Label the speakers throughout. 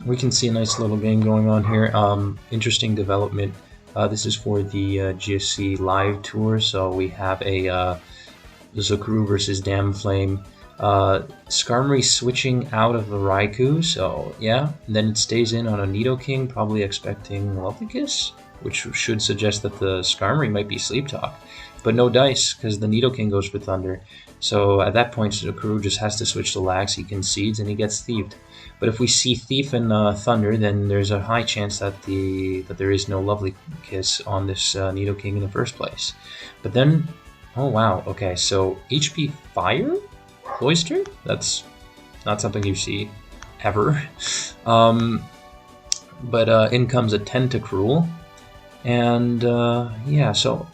Speaker 1: we can see a nice little game going on here. Interesting development. This is for the GSC live tour, so we have a Zukuru versus Damflame. Skarmory switching out of the Raikou, so yeah. And then it stays in on a Nidoking, probably expecting Lovely Kiss, which should suggest that the Skarmory might be Sleep Talk. But no dice, because the Nidoking goes for Thunder. So at that point, Zukuru just has to switch to Lax, he concedes, and he gets thieved. But if we see Thief and Thunder, then there's a high chance that there is no Lovely Kiss on this Nidoking in the first place. But then, oh wow, okay, so HP Fire? Cloister? That's not something you see ever. But in comes a Tentacruel. And yeah, so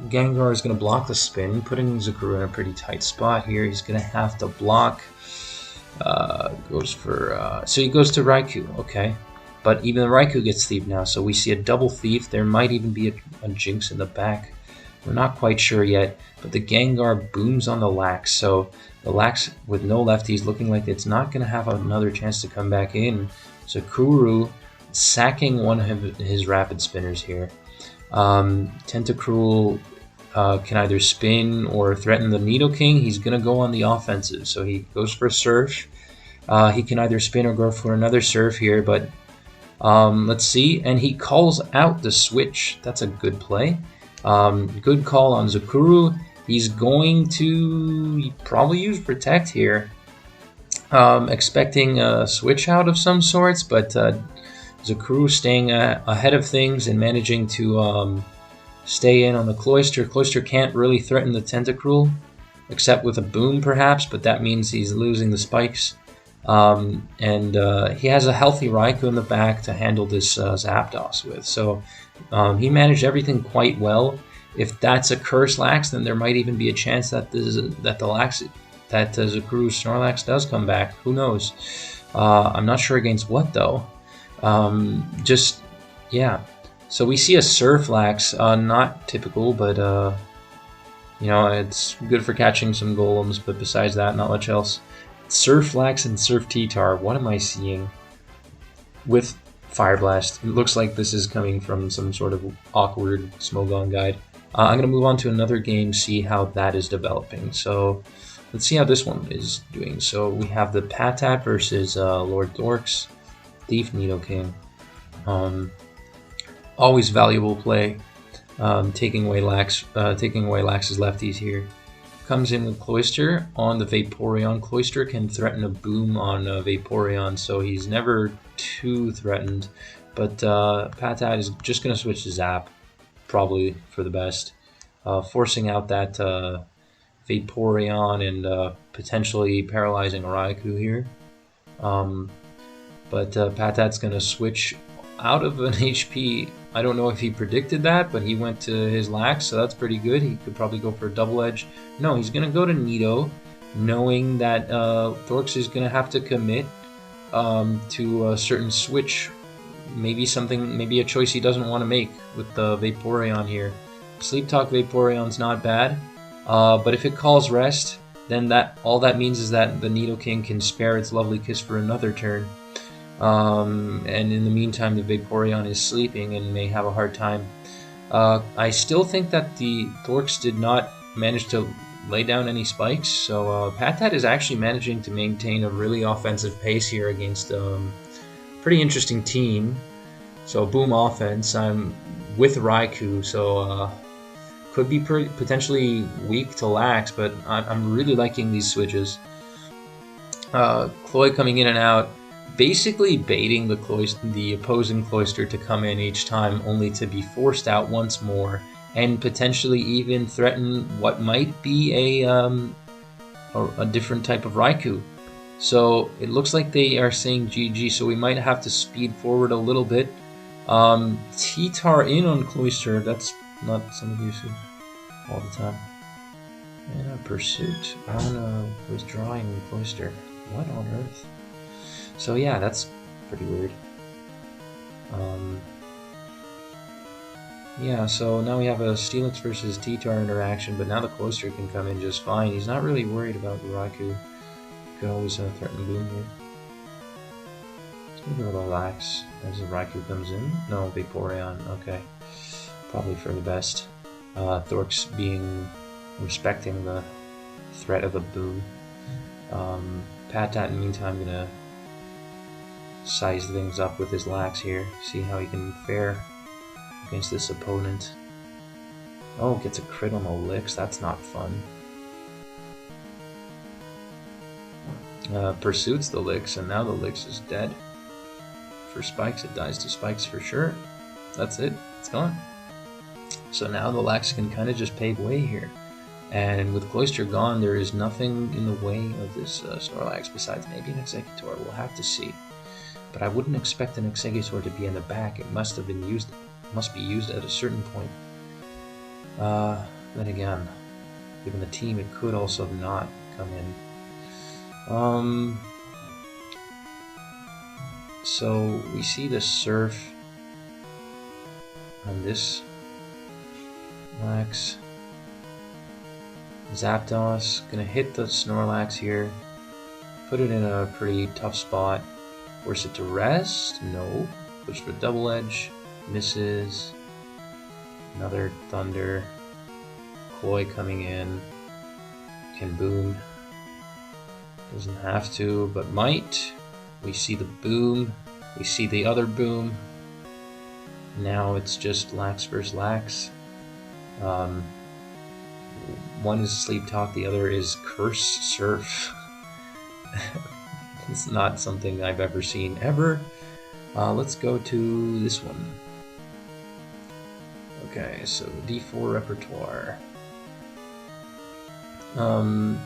Speaker 1: Gengar is going to block the spin, putting Zukuru in a pretty tight spot here. He's going to have to block. Goes for so he goes to Raikou, okay. But even the Raikou gets thieved now, so we see a double thief. There might even be a Jinx in the back. We're not quite sure yet, but the Gengar booms on the Lax, so the Lax with no lefties looking like it's not going to have another chance to come back in. Zukuru sacking one of his rapid spinners here. Tentacruel can either spin or threaten the Nidoking. He's going to go on the offensive, so he goes for a Surf. He can either spin or go for another Surf here, but let's see. And he calls out the switch. That's a good play. Good call on Zukuru. He's going to probably use Protect here, expecting a switch out of some sorts, but Zukuru staying ahead of things and managing to stay in on the Cloister. Cloister can't really threaten the Tentacruel, except with a Boom perhaps, but that means he's losing the spikes. And he has a healthy Raikou in the back to handle this Zapdos with. So he managed everything quite well. If that's a Curse Lax, then there might even be a chance that Zukuru Snorlax does come back. Who knows? I'm not sure against what though. Just yeah. So we see a Surf Lax, not typical, but you know, it's good for catching some golems. But besides that, not much else. Surf Lax and Surf T-Tar. What am I seeing? With Fire Blast. It looks like this is coming from some sort of awkward Smogon guide. I'm going to move on to another game, see how that is developing. So let's see how this one is doing. So we have the Patat versus Lord Dorks, Thief Nidoking. Always valuable play. Taking away Lax's lefties here. Comes in with Cloister on the Vaporeon. Cloister can threaten a Boom on Vaporeon, so he's never too threatened. But Patat is just going to switch to Zap, probably for the best. Forcing out that Vaporeon and potentially paralyzing Raikou here. But Patat's going to switch out of an HP. I don't know if he predicted that, but he went to his Lax, so that's pretty good. He could probably go for a double edge. No, he's going to go to Nido, knowing that Dorks is going to have to commit to a certain switch. Maybe a choice he doesn't want to make with the Vaporeon here. Sleep Talk Vaporeon's not bad, but if it calls Rest, then all that means is that the Nidoking can spare its Lovely Kiss for another turn. And in the meantime, the Vaporeon is sleeping and may have a hard time. I still think that the Dorks did not manage to lay down any spikes, so Patat is actually managing to maintain a really offensive pace here against a pretty interesting team. So Boom offense, I'm with Raikou, so could be potentially weak to Lax, but I'm really liking these switches. Cloy coming in and out, basically baiting the opposing Cloister to come in each time, only to be forced out once more, and potentially even threaten what might be a different type of Raikou. So it looks like they are saying GG, so we might have to speed forward a little bit. T-Tar in on Cloister, that's not something you see all the time. And a Pursuit on withdrawing Cloister. What on earth? So yeah, that's pretty weird. Yeah, so now we have a Steelix versus T-Tar interaction, but now the Cloister can come in just fine. He's not really worried about Raikou. Could always threaten Boom here. Maybe a little lax as the Raikou comes in. No, big Vaporeon. Okay. Probably for the best. Thorks respecting the threat of a boom. Patat in the meantime gonna size things up with his lax here. See how he can fare against this opponent. Oh, gets a crit on the licks. That's not fun. Pursues the licks, and now the licks is dead. For spikes, it dies to spikes for sure. That's it. It's gone. So now the lax can kind of just pave way here. And with Cloyster gone, there is nothing in the way of this Snorlax besides maybe an Exeggutor. We'll have to see. But I wouldn't expect an Exeggutor to be in the back. It must have been used. Must be used at a certain point. Then again, given the team, it could also not come in. So we see the Surf on this Lax. Zapdos gonna hit the Snorlax here, put it in a pretty tough spot. Force it to rest? No. Push for double edge, misses. Another Thunder. Koi coming in. Can boom. Doesn't have to, but might. We see the boom. We see the other boom. Now it's just Lax versus Lax. One is Sleep Talk, the other is Curse Surf. It's not something I've ever seen ever. Let's go to this one. Okay, so D4 repertoire. I'm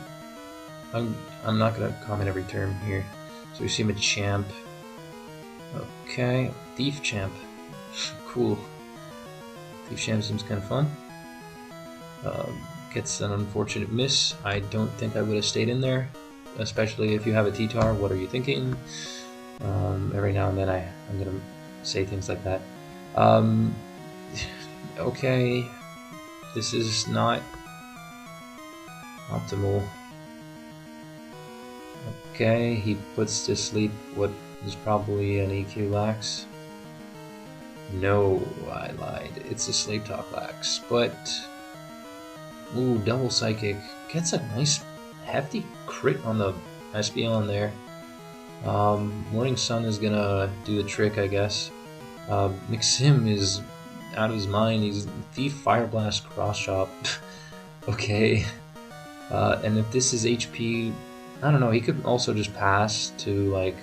Speaker 1: not gonna comment every term here. So we see Machamp. Okay, Thief Champ. Cool. Thief Champ seems kind of fun. Gets an unfortunate miss. I don't think I would have stayed in there, especially if you have a T-Tar. What are you thinking? Every now and then I'm gonna say things like that. Okay, this is not optimal. Okay, he puts to sleep what is probably an EQ Lax. No, I lied. It's a Sleep Talk Lax, but ooh, double Psychic gets a nice hefty crit on the Espeon there. Morning Sun is gonna do the trick, I guess. Mixim is out of his mind. He's Thief, Fire Blast, Cross Chop. Okay. And if this is HP, I don't know, he could also just pass to like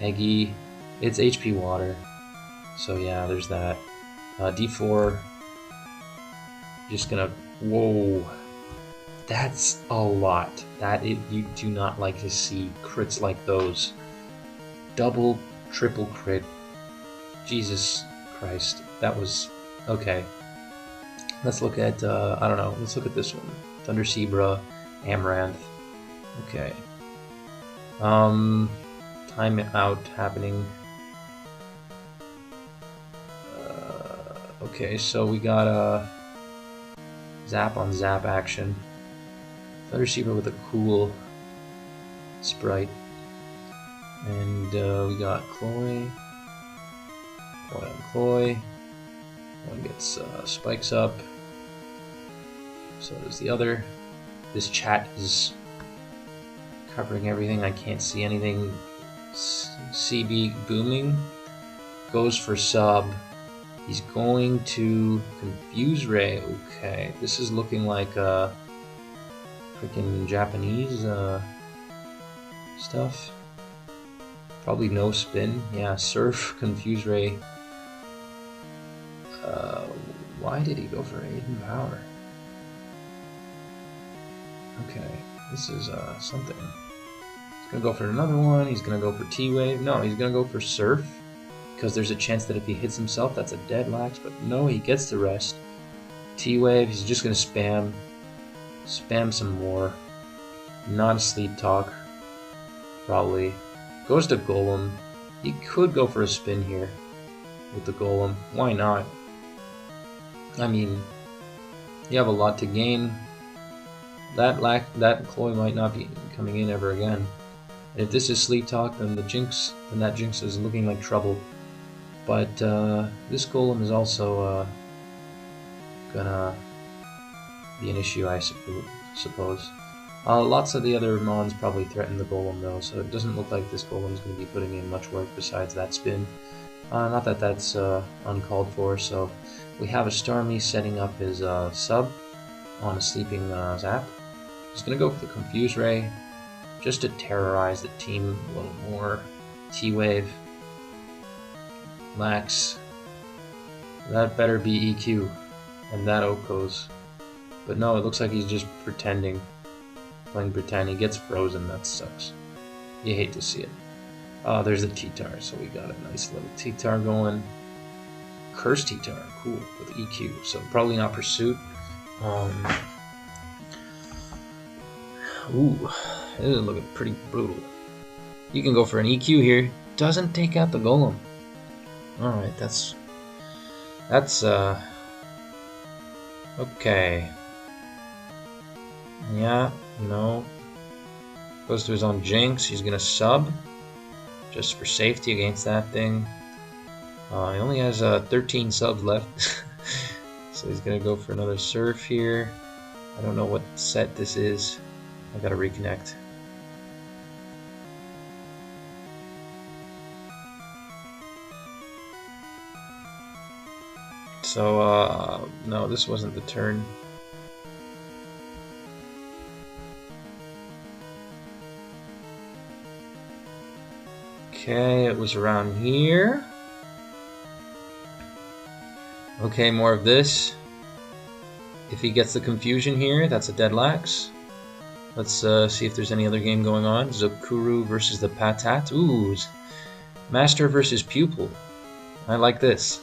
Speaker 1: Eggy. It's HP Water. So yeah, there's that. D4. Just gonna, whoa. That's a lot. You do not like to see crits like those. Double, triple crit. Jesus Christ. That was, okay. Let's look at, I don't know, let's look at this one. Thunder Zebra, Amaranth. Okay. Time out happening. Okay, so we got a Zap on Zap action. Thunder Zebra with a cool sprite. And we got Cloy. Cloy on Cloy. One gets spikes up. So does the other. This chat is covering everything. I can't see anything. CB booming. Goes for sub. He's going to Confuse Ray. Okay, this is looking like freaking Japanese stuff. Probably no spin. Yeah, Surf, Confuse Ray. Why did he go for Aiden Power? Okay, this is something. He's gonna go for another one. He's gonna go for T-Wave. No, he's gonna go for Surf. Because there's a chance that if he hits himself, that's a dead Lax, but no, he gets the rest. T-Wave, he's just gonna spam some more. Not a Sleep Talk, probably. Goes to Golem. He could go for a spin here with the Golem. Why not? I mean, you have a lot to gain. That Cloy might not be coming in ever again. And if this is Sleep Talk, then that Jinx is looking like trouble. But this Golem is also gonna be an issue, I suppose. Lots of the other mons probably threaten the Golem though, so it doesn't look like this Golem is going to be putting in much work besides that spin. Not that that's uncalled for, so we have a Starmie setting up his sub on a sleeping Zap. He's going to go for the Confuse Ray, just to terrorize the team a little more. T-Wave. Lax. That better be EQ. And that Oko's. But no, it looks like he's just pretending. Playing pretend. He gets frozen, that sucks. You hate to see it. Oh, there's the T-Tar, so we got a nice little T-Tar going. Curse T-Tar, cool, with EQ. So probably not Pursuit. Ooh, this is looking pretty brutal. You can go for an EQ here. Doesn't take out the Golem. Alright, that's okay. Yeah, no. Goes to his own Jinx. He's gonna sub just for safety against that thing. He only has 13 subs left. So he's gonna go for another Surf here. I don't know what set this is. I gotta reconnect. So, no, this wasn't the turn. Okay, it was around here. Okay, more of this. If he gets the confusion here, that's a dead Lax. Let's see if there's any other game going on. Zokuru versus the Patat. Ooh, Master versus Pupil. I like this.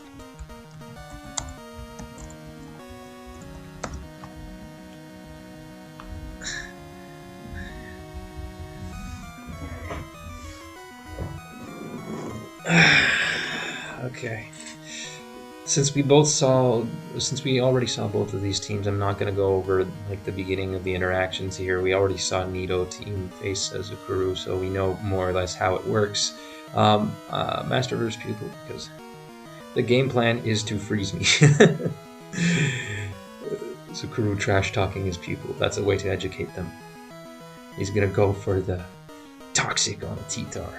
Speaker 1: Okay. Since we already saw both of these teams, I'm not going to go over like the beginning of the interactions here. We already saw Nido team face Zukuru, so we know more or less how it works. Master vs. Pupil, because the game plan is to freeze me. Zukuru trash talking his pupil. That's a way to educate them. He's going to go for the Toxic on a T-Tar.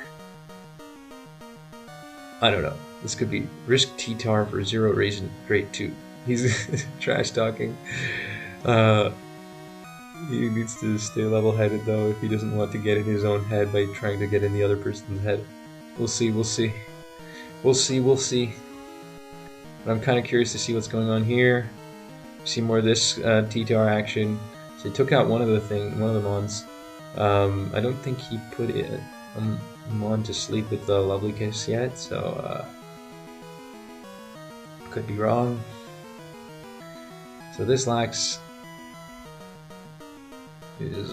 Speaker 1: I don't know. This could be risk T-Tar for 0 Raisin Grade 2. He's trash talking. He needs to stay level-headed though if he doesn't want to get in his own head by trying to get in the other person's head. We'll see, we'll see. We'll see, we'll see. But I'm kind of curious to see what's going on here. See more of this T-Tar action. So he took out one of the mons. I don't think he put it on to sleep with the Lovely Kiss yet, so could be wrong. So this Lax is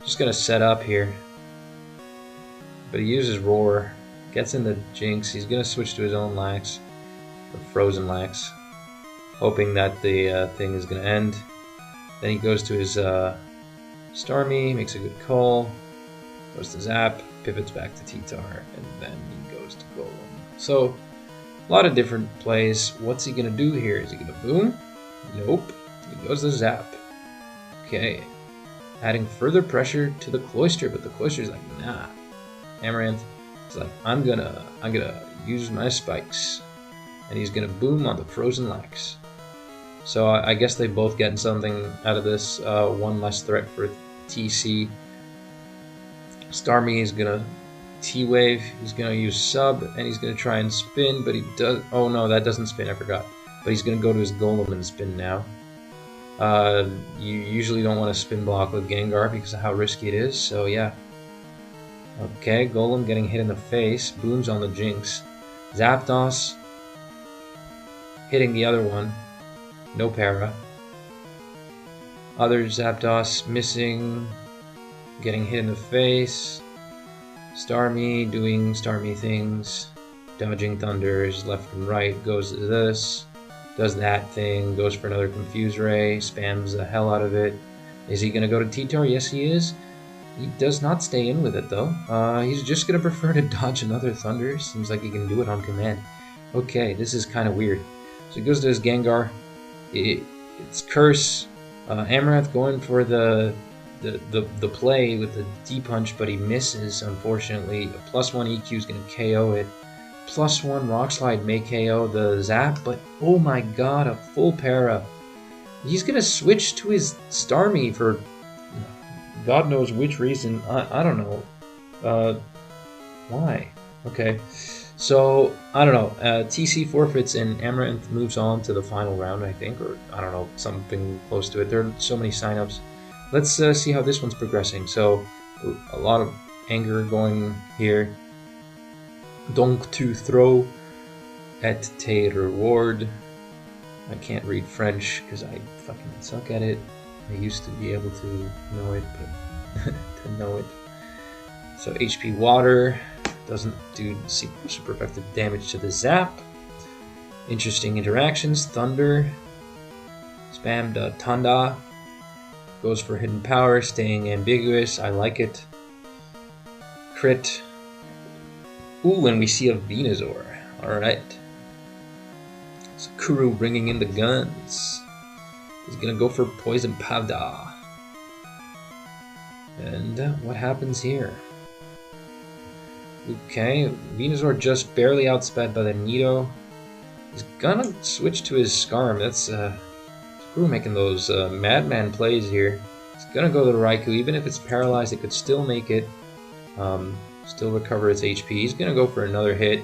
Speaker 1: just gonna set up here, but he uses Roar, gets in the Jinx. He's gonna switch to his own Lax, the Frozen Lax, hoping that the thing is gonna end. Then he goes to his Starmie, makes a good call. Goes to Zap, pivots back to T-Tar, and then he goes to Golem. So, a lot of different plays. What's he gonna do here? Is he gonna boom? Nope. He goes to Zap. Okay. Adding further pressure to the Cloister, but the Cloister's like, nah. Amaranth is like, I'm gonna use my spikes. And he's gonna boom on the Frozen Lax. So I guess they both get something out of this. One less threat for TC. Starmie is gonna T-Wave, he's gonna use sub, and he's gonna try and spin, but he does. Oh no, that doesn't spin, I forgot. But he's gonna go to his Golem and spin now. You usually don't want to spin block with Gengar because of how risky it is, so yeah. Okay, Golem getting hit in the face, booms on the Jinx. Zapdos hitting the other one, no para. Other Zapdos missing. Getting hit in the face. Starmie doing Starmie things. Dodging thunders left and right. Goes to this. Does that thing. Goes for another Confuse Ray. Spams the hell out of it. Is he going to go to T-Tar? Yes, he is. He does not stay in with it, though. He's just going to prefer to dodge another Thunder. Seems like he can do it on command. Okay, this is kind of weird. So he goes to his Gengar. It's Curse. Amaranth going for the play with the D-Punch, but he misses, unfortunately. A +1 EQ is going to KO it. +1 Rock Slide may KO the Zap, but oh my god, a full para. He's going to switch to his Starmie for God knows which reason. I don't know. Why? Okay. So, I don't know. TC forfeits and Amaranth moves on to the final round, I think. Or, I don't know, something close to it. There are so many signups. Let's see how this one's progressing. So, a lot of anger going here. Donc tu throw et te reward. I can't read French because I fucking suck at it. I used to be able to know it, but to know it. So HP Water doesn't do super effective damage to the Zap. Interesting interactions. Thunder. Spammed Tanda. Goes for Hidden Power, staying ambiguous. I like it. Crit. Ooh, and we see a Venusaur. Alright. Sakura bringing in the guns. He's gonna go for Poison Powder. And what happens here? Okay, Venusaur just barely outsped by the Nido. He's gonna switch to his Scarm. That's Sakura making those madman plays here. He's gonna go to the Raikou. Even if it's paralyzed, it could still make it. Still recover its HP. He's gonna go for another hit.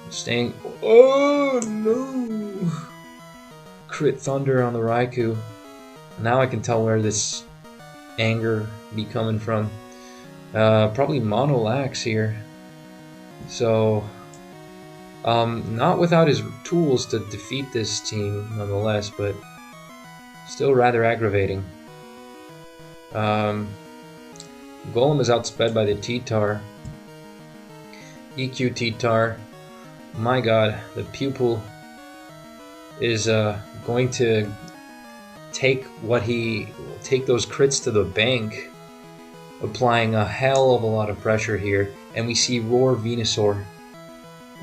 Speaker 1: Staying. Oh no! Crit Thunder on the Raikou. Now I can tell where this anger be coming from. Probably Monolax here. So, not without his tools to defeat this team, nonetheless, but still rather aggravating. Golem is outsped by the T-Tar. EQ T-Tar. My god, the pupil is going to take those crits to the bank, applying a hell of a lot of pressure here, and we see Roar Venusaur.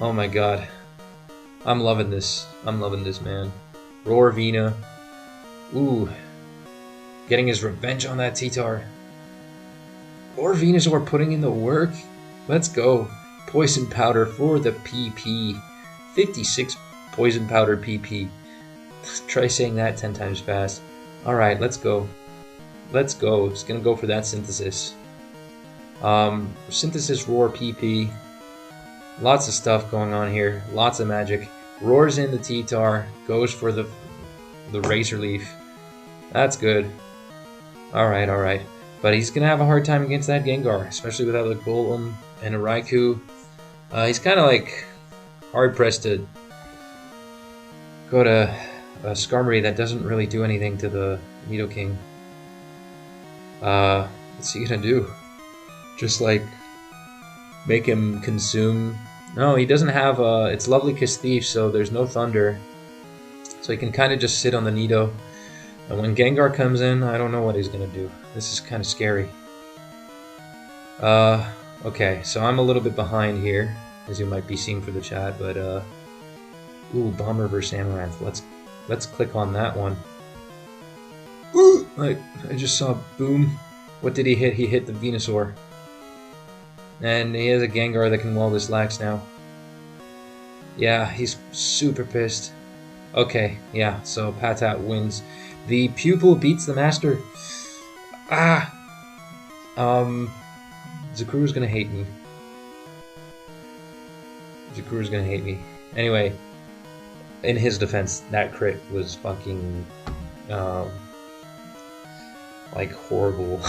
Speaker 1: Oh my god, I'm loving this. I'm loving this, man. Roar Vena. Ooh, getting his revenge on that T-Tar. Roar Venusaur putting in the work. Let's go. Poison Powder for the PP. 56 Poison Powder PP. Try saying that 10 times fast. Alright, let's go. Let's go. Just gonna go for that Synthesis. Synthesis Roar PP. Lots of stuff going on here. Lots of magic. Roars in the T-Tar. Goes for the Razor Leaf. That's good. Alright, alright. But he's gonna have a hard time against that Gengar, especially without a Golem and a Raikou. He's kind of like hard-pressed to go to a Skarmory that doesn't really do anything to the Nidoking. What's he gonna do? Just like make him consume? No, he doesn't have it's Lovely Kiss Thief, so there's no Thunder. So he can kind of just sit on the Nido. And when Gengar comes in, I don't know what he's gonna do. This is kind of scary. Okay, so I'm a little bit behind here, as you might be seeing for the chat, but ooh, Bomber versus Amaranth. Let's click on that one. Ooh, I just saw boom. What did he hit? He hit the Venusaur. And he has a Gengar that can wall this Lax now. Yeah, he's super pissed. Okay, yeah, so Patat wins. The pupil beats the master. Ah! Zakuru's gonna hate me. Zakuru's gonna hate me. Anyway, in his defense, that crit was fucking, like, horrible.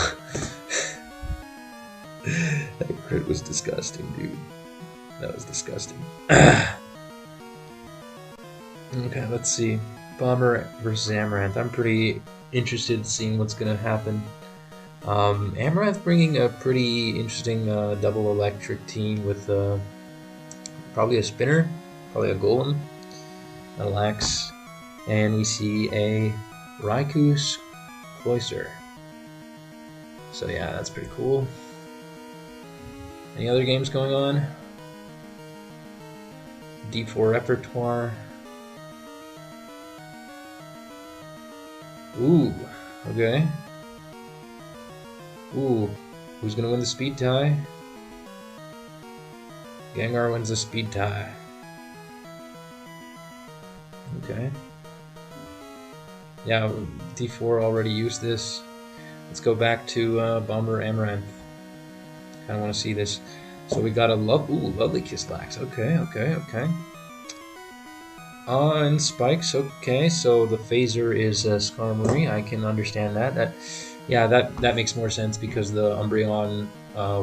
Speaker 1: That crit was disgusting, dude. That was disgusting. Okay, let's see. Bomber versus Amaranth. I'm pretty interested in seeing what's gonna happen. Amaranth bringing a pretty interesting double electric team with probably a Spinner, probably a Golem, a Lax, and we see a Raikou's Cloyster. So yeah, that's pretty cool. Any other games going on? D4 repertoire. Ooh, okay. Ooh, who's gonna win the speed tie? Gengar wins the speed tie. Okay. Yeah, D4 already used this. Let's go back to Bomber Amaranth. Kind of want to see this. So we got a lovely Kiss Lax. Okay. And spikes. Okay, so the phaser is Skarmory. I can understand that. That makes more sense because the Umbreon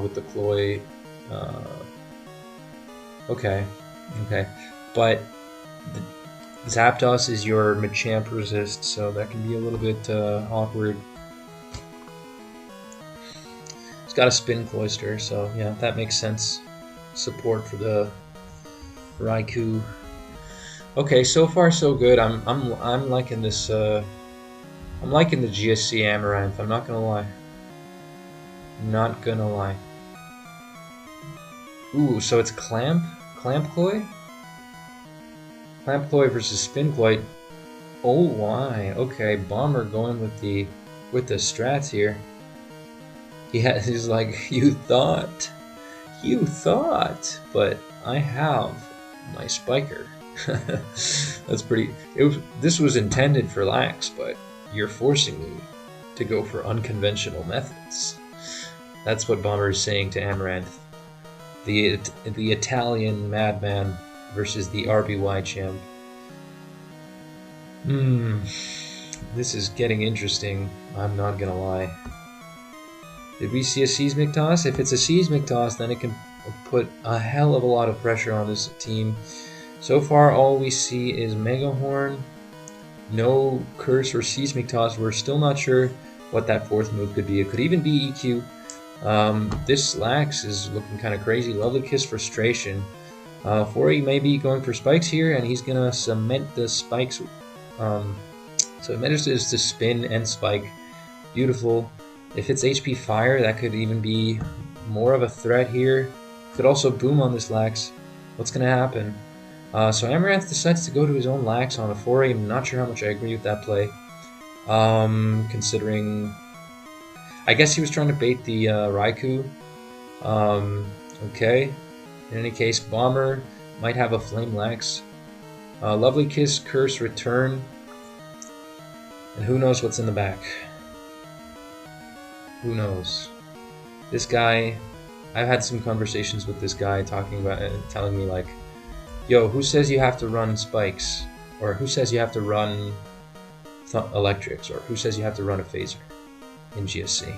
Speaker 1: with the Cloy. Okay, but the Zapdos is your Machamp resist, so that can be a little bit awkward. It's got a Spin Cloyster, so yeah, that makes sense. Support for the Raikou. Okay, so far so good. I'm liking this. I'm liking the GSC Amaranth. I'm not gonna lie. Not gonna lie. Ooh, so it's Clamp Cloy. Clamp Cloy versus Spin Cloy. Oh why? Okay, Bomber going with the strats here. He's like, you thought, but I have my Spiker. That's pretty. This was intended for Lax, but you're forcing me to go for unconventional methods. That's what Bomber is saying to Amaranth. The Italian madman versus the RBY champ. This is getting interesting. I'm not gonna lie. Did we see a Seismic Toss? If it's a Seismic Toss, then it can put a hell of a lot of pressure on this team. So far, all we see is Mega Horn. No Curse or Seismic Toss. We're still not sure what that fourth move could be. It could even be EQ. This Lax is looking kind of crazy. Lovely Kiss Frustration. Fori may be going for spikes here, and he's going to cement the spikes. So it manages to spin and spike. Beautiful. If it's HP Fire, that could even be more of a threat here. Could also boom on this Lax. What's going to happen? So Amaranth decides to go to his own Lax on a 4A. I'm not sure how much I agree with that play. Considering... I guess he was trying to bait the Raikou. Okay. In any case, Bomber might have a Flame Lax. Lovely Kiss, Curse, Return. And who knows what's in the back. Who knows? This guy... I've had some conversations with this guy talking about it, telling me like, yo, who says you have to run spikes? Or who says you have to run electrics? Or who says you have to run a phaser in GSC?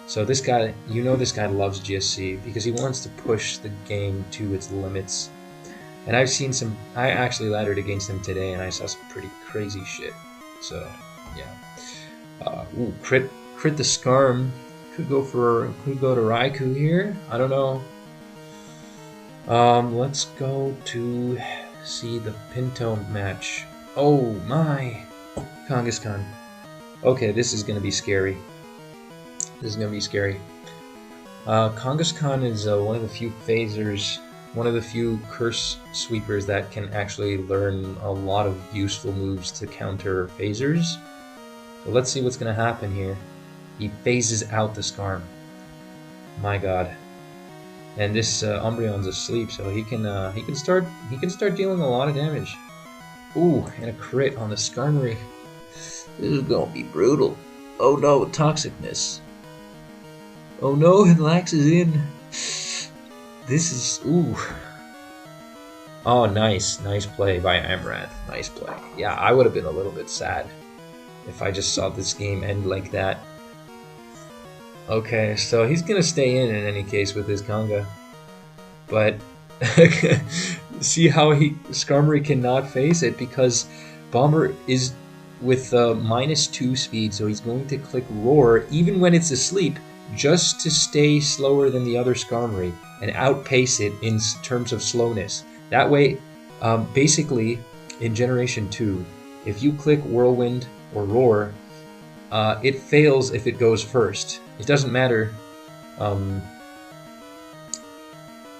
Speaker 1: So this guy, you know this guy loves GSC because he wants to push the game to its limits. And I've seen some, I actually laddered against him today and I saw some pretty crazy shit. So, yeah. Ooh, crit the Skarm. Could go to Raikou here. I don't know. Let's go to see the Pinto match. Oh my, Kangaskhan. Okay, this is gonna be scary. This is gonna be scary. Kangaskhan is one of the few phasers, one of the few curse sweepers that can actually learn a lot of useful moves to counter phasers. So let's see what's gonna happen here. He phases out the Skarm. My God. And this Umbreon's asleep, so he can start dealing a lot of damage. Ooh, and a crit on the Skarmory. This is gonna be brutal. Oh no, Toxicness. Oh no, and Lax is in. This is ooh. Oh, nice play by Amaranth. Nice play. Yeah, I would have been a little bit sad if I just saw this game end like that. Okay, so he's gonna stay in any case with his Kanga, but see how Skarmory cannot face it because Bomber is with -2 speed, so he's going to click Roar even when it's asleep, just to stay slower than the other Skarmory and outpace it in terms of slowness. That way, basically, in Generation 2, if you click Whirlwind or Roar, it fails if it goes first. It doesn't matter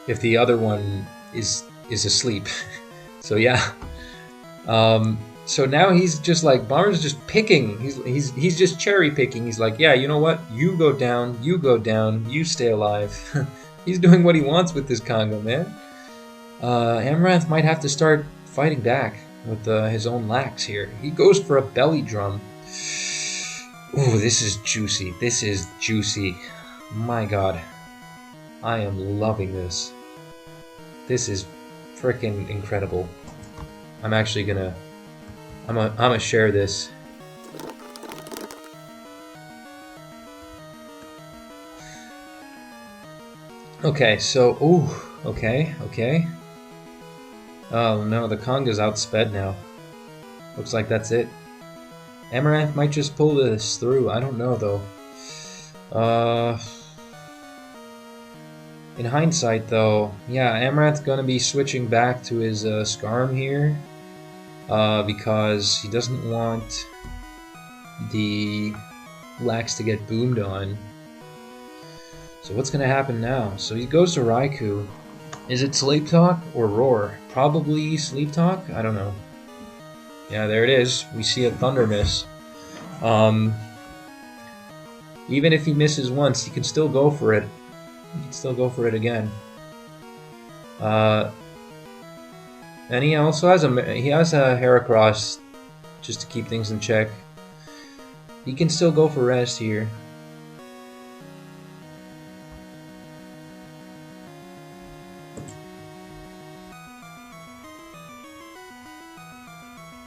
Speaker 1: if the other one is asleep. So yeah. So now he's just like, Bomber's just picking. He's just cherry picking. He's like, yeah, you know what? You go down, you stay alive. He's doing what he wants with this Congo, man. Amaranth might have to start fighting back with his own lax here. He goes for a belly drum. Ooh, this is juicy. This is juicy. My god. I am loving this. This is freaking incredible. I'm actually gonna... I'm gonna share this. Okay, so... Ooh, okay. Oh no, the Conga's outsped now. Looks like that's it. Amaranth might just pull this through. I don't know, though. In hindsight, though, yeah, Amaranth's gonna be switching back to his Scarm here. Because he doesn't want the Lax to get boomed on. So what's gonna happen now? So he goes to Raikou. Is it Sleep Talk or Roar? Probably Sleep Talk? I don't know. Yeah, there it is. We see a Thunder Miss. Even if he misses once, he can still go for it. He can still go for it again. And he also has a Heracross just to keep things in check. He can still go for rest here.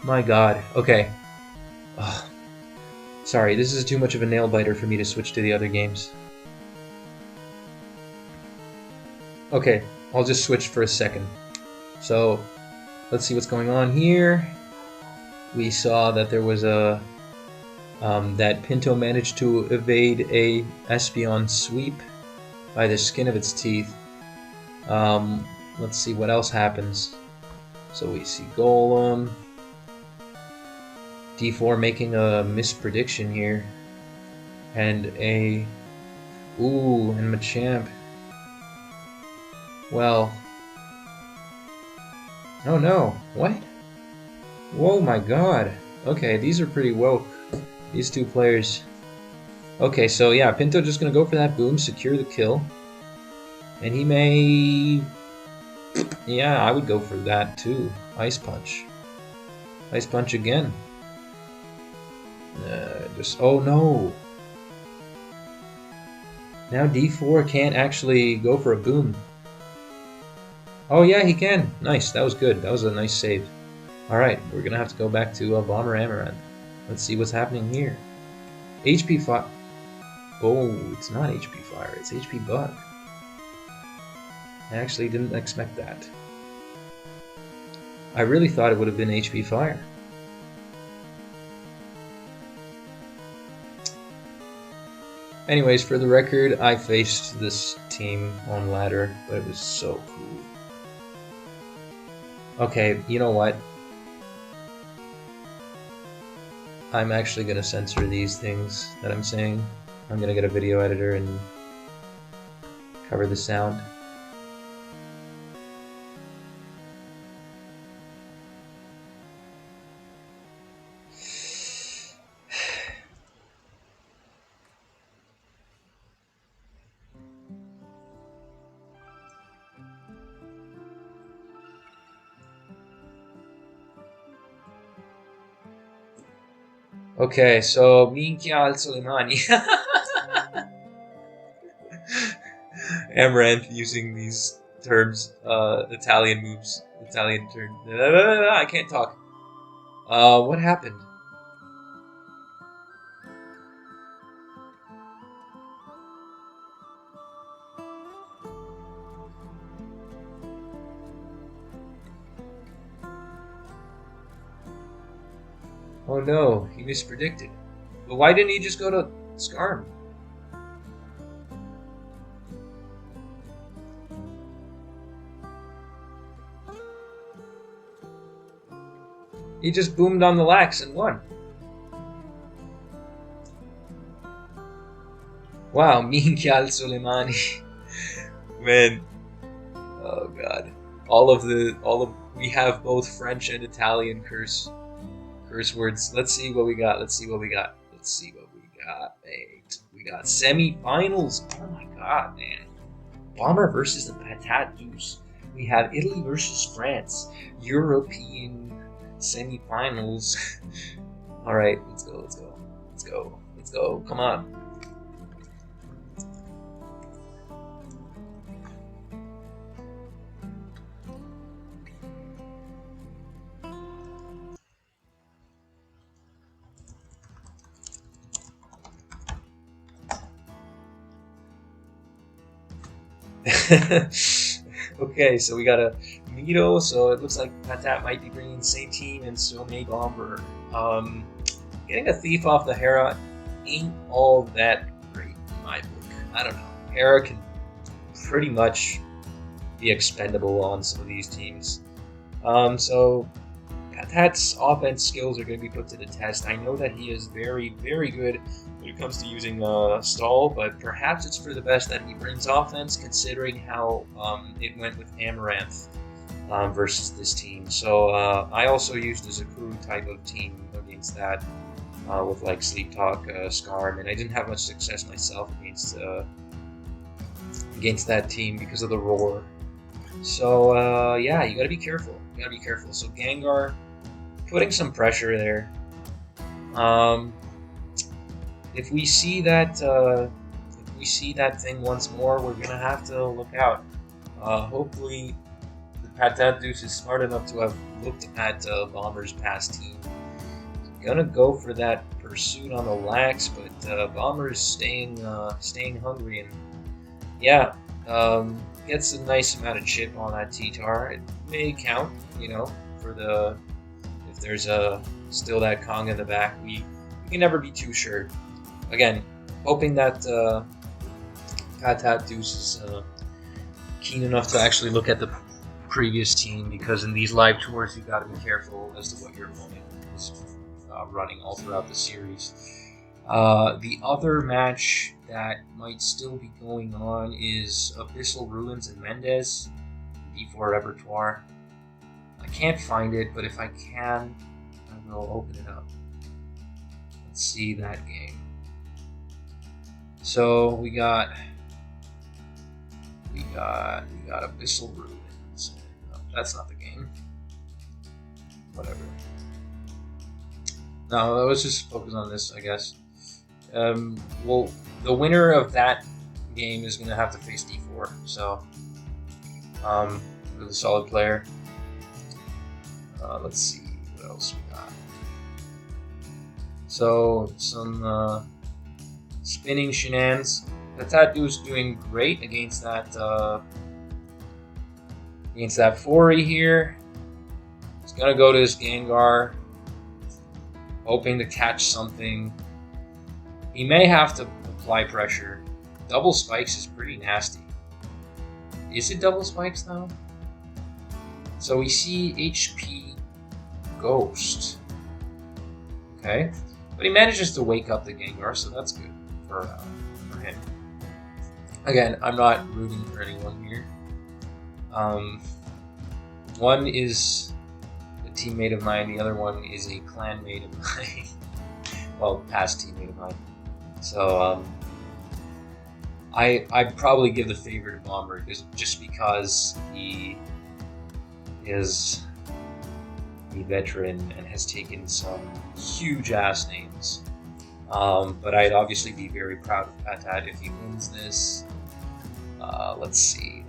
Speaker 1: My god. Okay. Ugh. Sorry, this is too much of a nail biter for me to switch to the other games. Okay, I'll just switch for a second. So, let's see what's going on here. We saw that there was a... that Pinto managed to evade a Espeon sweep by the skin of its teeth. Let's see what else happens. So we see Golem. D4 making a misprediction here. And a... Ooh, and Machamp. Well... Oh no, what? Whoa, my god. Okay, these are pretty woke. These two players. Okay, so yeah, Pinto just gonna go for that boom, secure the kill. And he may... Yeah, I would go for that too. Ice Punch. Ice Punch again. Oh no! Now D4 can't actually go for a boom. Oh yeah, he can. Nice, that was good. That was a nice save. Alright, we're gonna have to go back to Bomber Amaranth. Let's see what's happening here. HP Fire. Oh, it's not HP Fire, it's HP Bug. I actually didn't expect that. I really thought it would have been HP Fire. Anyways, for the record, I faced this team on ladder, but it was so cool. Okay, you know what? I'm actually going to censor these things that I'm saying. I'm going to get a video editor and cover the sound. Okay, so Minchia al Soleimani. Amaranth using these terms, Italian moves, Italian turn. I can't talk. What happened? Oh no, he mispredicted. But why didn't he just go to Scarm? He just boomed on the lax and won. Wow, Minkyal Soleimani. Man. Oh god. We have both French and Italian curse words. Let's see what we got. Let's see what we got, mate. We got semifinals. Oh my god, man. Bomber versus the Patat Deuce. We have Italy versus France. European semifinals. Alright, let's go. Come on. Okay, so we got a Mito, so it looks like Patat might be bringing the same team, and so may Bomber. Getting a Thief off the Hera ain't all that great in my book. I don't know. Hera can pretty much be expendable on some of these teams. So Patat's offense skills are going to be put to the test. I know that he is very, very good when it comes to using stall, but perhaps it's for the best that he brings offense, considering how it went with Amaranth versus this team. So I also used a Zakuru type of team against that with like Sleep Talk, Scarm, and I didn't have much success myself against that team because of the roar. So yeah, you got to be careful. So Gengar putting some pressure there. If we see that thing once more, we're gonna have to look out. Hopefully, the Patat Deuce is smart enough to have looked at Bomber's past team. Gonna go for that pursuit on the lax, but Bomber is staying hungry, and yeah, gets a nice amount of chip on that T-Tar. It may count, for the if there's still that Kong in the back. We can never be too sure. Again, hoping that Patat Deuce is keen enough to actually look at the previous team, because in these live tours you got to be careful as to what your opponent is running all throughout the series. The other match that might still be going on is Abyssal Ruins and Mendez, D4 repertoire. I can't find it, but if I can, I will open it up. Let's see that game. So we got Abyssal Ruins. No, that's not the game. Whatever. No, let's just focus on this, I guess. Well, the winner of that game is going to have to face D4. So, really solid player. Let's see what else we got. So some spinning shenanigans. Patat Deuce doing great against that Fori here. He's gonna go to his Gengar, hoping to catch something. He may have to apply pressure. Double spikes is pretty nasty. Is it double spikes though? So we see HP Ghost. Okay, but he manages to wake up the Gengar, so that's good for him. Again, I'm not rooting for anyone here. One is a teammate of mine, the other one is a clanmate of mine. Well, past teammate of mine. So I'd probably give the favor to Bomber just because he is a veteran and has taken some huge ass names. But I'd obviously be very proud of Patat if he wins this. Let's see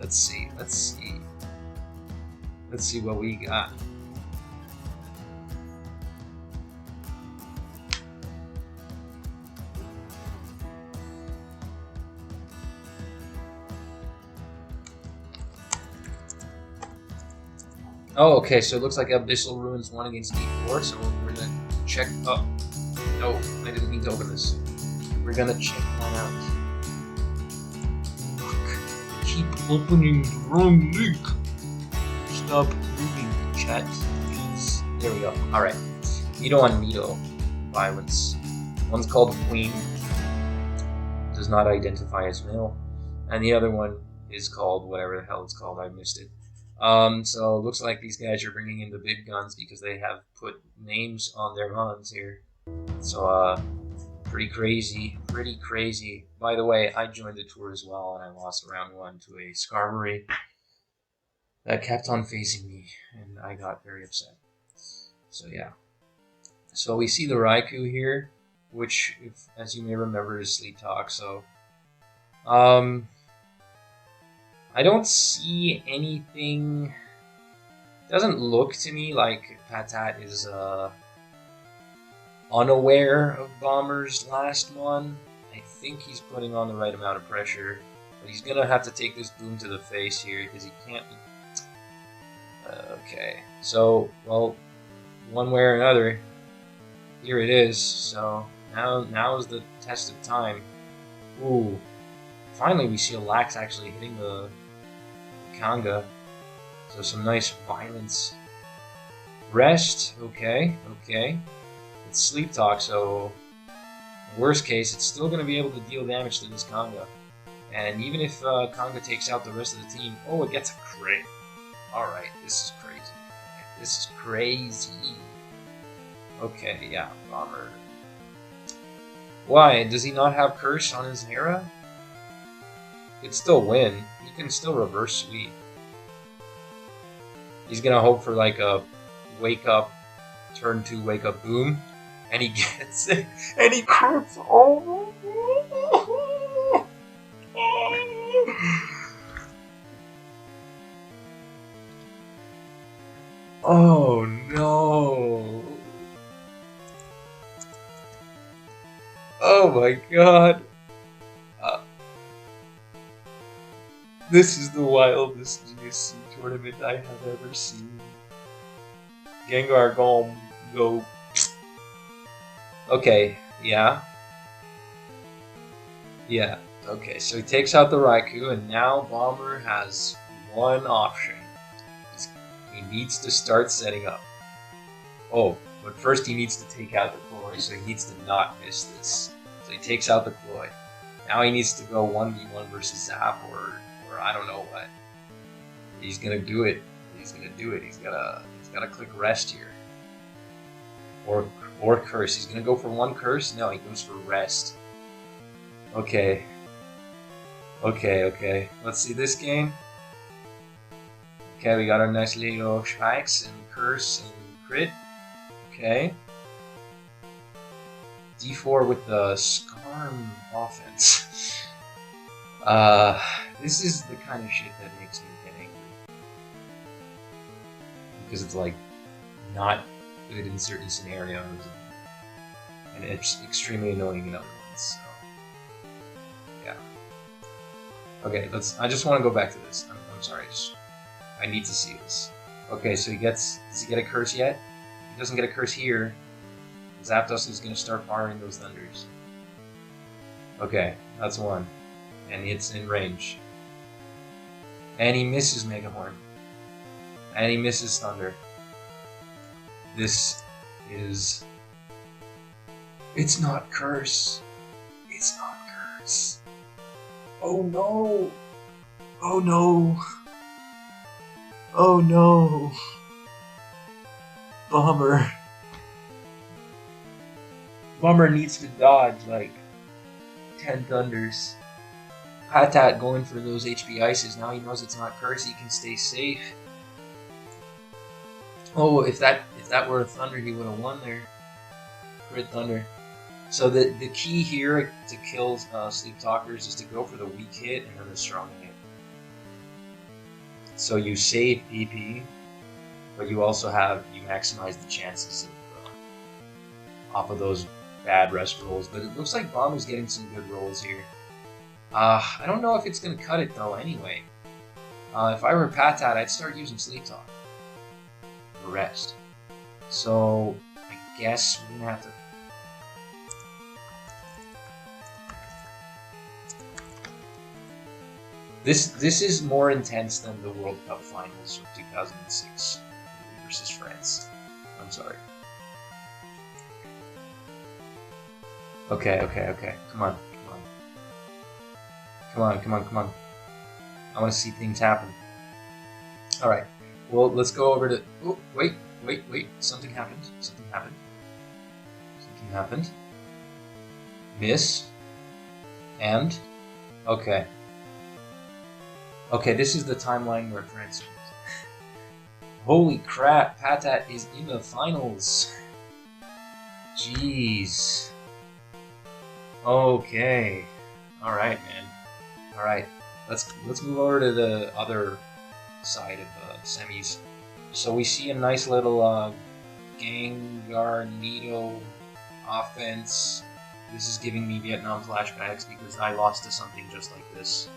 Speaker 1: what we got. Oh, okay, so it looks like Abyssal Ruins won against D4, so we're gonna check. Oh, no, I didn't mean to open this. We're gonna check that out. Fuck, I keep opening the wrong link. Stop moving, chat, please. There we go. Alright. Mito on Mito. Violence. One's called Queen. does not identify as male, and the other one is called whatever the hell it's called. I missed it. So it looks like these guys are bringing in the big guns because they have put names on their Huns here. So pretty crazy, pretty crazy. By the way, I joined the tour as well, and I lost round 1 to a Skarmory that kept on facing me, and I got very upset. So yeah. So we see the Raikou here, which, as you may remember, is Sleep Talk. So, I don't see anything. Doesn't look to me like Patat is unaware of Bomber's last one. I think he's putting on the right amount of pressure, but he's gonna have to take this boom to the face here because he can't. Okay, so well, one way or another. Here it is. So now is the test of time. Ooh, finally we see a Lax actually hitting the Kanga. So some nice violence. Rest. Okay. It's Sleep Talk. So worst case, it's still going to be able to deal damage to this Kanga. And even if Kanga takes out the rest of the team, oh, it gets a crit. All right, this is crazy. This is crazy. Okay, yeah, Bomber. Why? Does he not have Curse on his Hera? He'd still win. He can still reverse sweep. He's gonna hope for like a wake up, turn 2 wake up boom, and he gets it, and he crits. Oh, oh no. Oh my god. This is the wildest GSC tournament I have ever seen. Gengar go. Okay, yeah. Yeah, okay, so he takes out the Raikou, and now Bomber has one option. He needs to start setting up. Oh, but first he needs to take out the Cloy, so he needs to not miss this. So he takes out the Cloy. Now he needs to go 1v1 versus Zap, or I don't know what. He's gonna do it. He's gonna do it. He's gotta click rest here. Or curse. He's gonna go for 1 curse? No, he goes for rest. Okay. Okay. Let's see this game. Okay, we got our nice little spikes and curse and crit. Okay. D4 with the Skarm offense. This is the kind of shit that makes me get angry. Because it's like not good in certain scenarios, and it's extremely annoying in other ones. So yeah. Okay, I just want to go back to this. I'm sorry. I need to see this. Okay, so does he get a curse yet? If he doesn't get a curse here, Zapdos is going to start firing those thunders. Okay, that's 1. And it's in range. And he misses Mega Horn. And he misses Thunder. This is... It's not Curse. It's not Curse. Oh no! Oh no! Oh no! Bomber. Bomber needs to dodge like 10 Thunders. Patat going for those HP Ices. Now he knows it's not Curse, he can stay safe. Oh, if that were a Thunder, he would have won there. Crit Thunder. So the key here to kill Sleep Talkers is to go for the weak hit and then the strong hit. So you save PP, but you also maximize the chances off of those bad rest rolls. But it looks like Bomber's getting some good rolls here. I don't know if it's going to cut it though anyway. If I were Patat, I'd start using Sleep Talk for rest. So I guess we're going to have to... This is more intense than the World Cup finals of 2006 versus France. I'm sorry. Okay. Come on. Come on, come on, come on. I want to see things happen. All right. Well, let's go over to. Oh, wait. Something happened. Something happened. Something happened. Miss. And. Okay. Okay, this is the timeline where France wins. Holy crap, Patat is in the finals. Jeez. Okay. All right, man. All right. Let's move over to the other side of semis. So we see a nice little Gengar Nido offense. This is giving me Vietnam flashbacks because I lost to something just like this,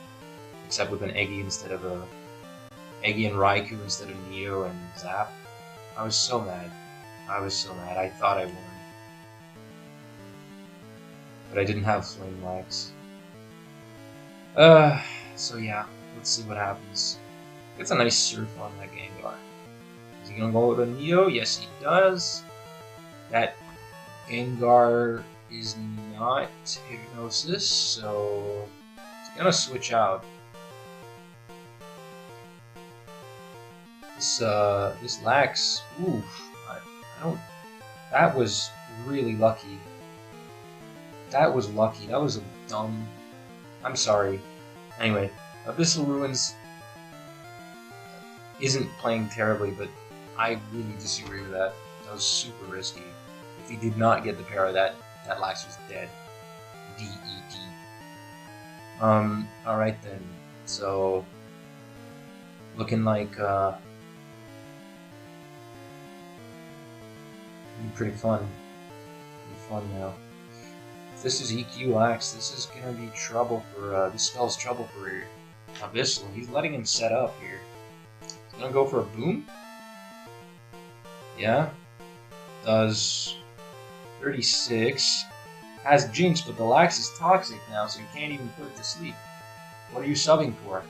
Speaker 1: except with an Eggy instead of a Eggy and Raikou instead of Nido and Zap. I was so mad. I was so mad. I thought I won, but I didn't have Flame Wax. So yeah, let's see what happens. It's a nice surf on that Gengar. Is he gonna go to Nido? Yes, he does. That Gengar is not Hypnosis, so it's gonna switch out. This Lax, oof, I don't. That was really lucky. That was lucky. That was a dumb. I'm sorry. Anyway, Abyssal Ruins isn't playing terribly, but I really disagree with that. That was super risky. If he did not get the para, that Lax was dead. D-E-D. Alright then. So, looking like, pretty fun. Pretty fun now. If this is EQ Lax, this is gonna be trouble for, this spells trouble for Abyssal. He's letting him set up here. He's gonna go for a boom? Yeah. Does 36. Has Jinx, but the Lax is toxic now, so you can't even put it to sleep. What are you subbing for?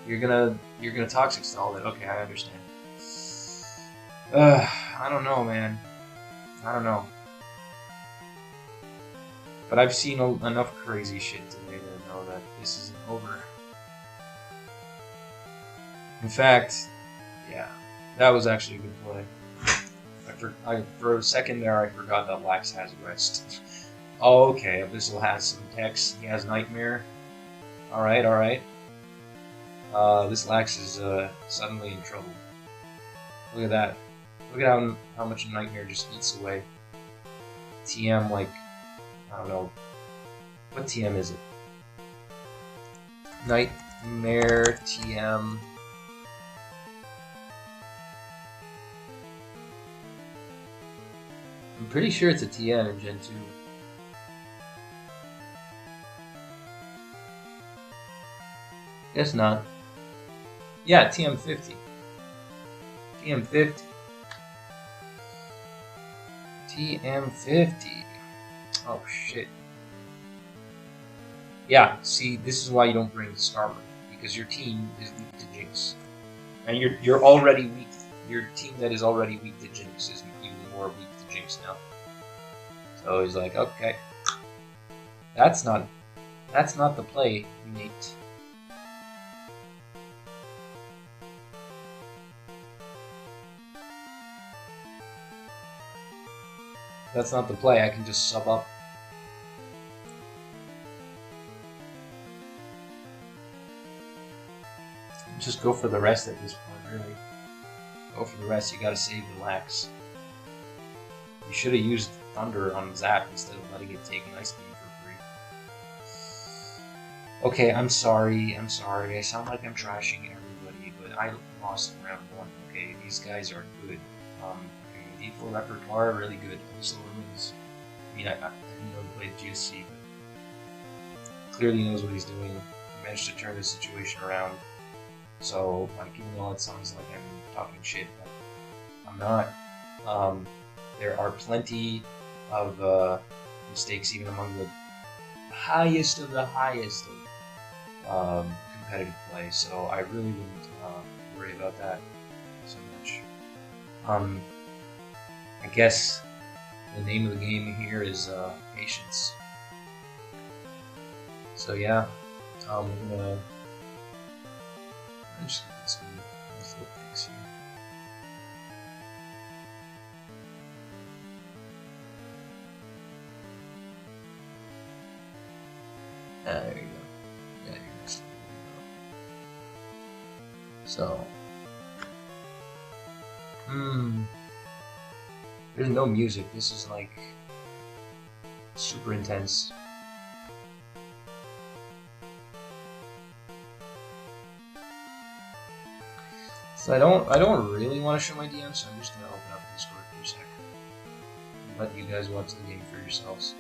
Speaker 1: You're gonna toxic stall it. Okay, I understand. I don't know, man. I don't know. But I've seen enough crazy shit today to know that this isn't over. In fact, yeah, that was actually a good play. For a second there, I forgot that Lax has Rest. Oh, okay, Abyssal has some Dex. He has Nightmare. Alright, alright. This Lax is suddenly in trouble. Look at that. Look at how much Nightmare just eats away. TM, like, I don't know. What TM is it? Nightmare TM. I'm pretty sure it's a TM in Gen 2. Guess not. Yeah, TM50. TM50. TM50. Oh shit. Yeah, see, this is why you don't bring Skarmory, because your team is weak to Jinx. And you're already weak. Your team that is already weak to Jinx is even more weak to Jinx now. So he's like, okay. That's not the play, mate. That's not the play, I can just sub up. Just go for the rest at this point, really. Go for the rest, you gotta save the Lax. You should have used Thunder on Zap instead of letting it take Nice Beam for free. Okay, I'm sorry. I sound like I'm trashing everybody, but I lost round 1, okay? These guys are good. Default repertoire, really good. Abyssal Ruins. I mean, I didn't know he played GSC, but clearly knows what he's doing. He managed to turn the situation around. So, like, even though it sounds like I'm talking shit, but I'm not. There are plenty of mistakes even among the highest of the highest of competitive play, so I really wouldn't worry about that so much. I guess the name of the game here is patience. So yeah, I'm just gonna get some nice little picks here. There you go. Yeah, you're just so. There's no music. This is like super intense. So I don't really want to show my DM, so I'm just gonna open up Discord for a second. Let you guys watch the game for yourselves.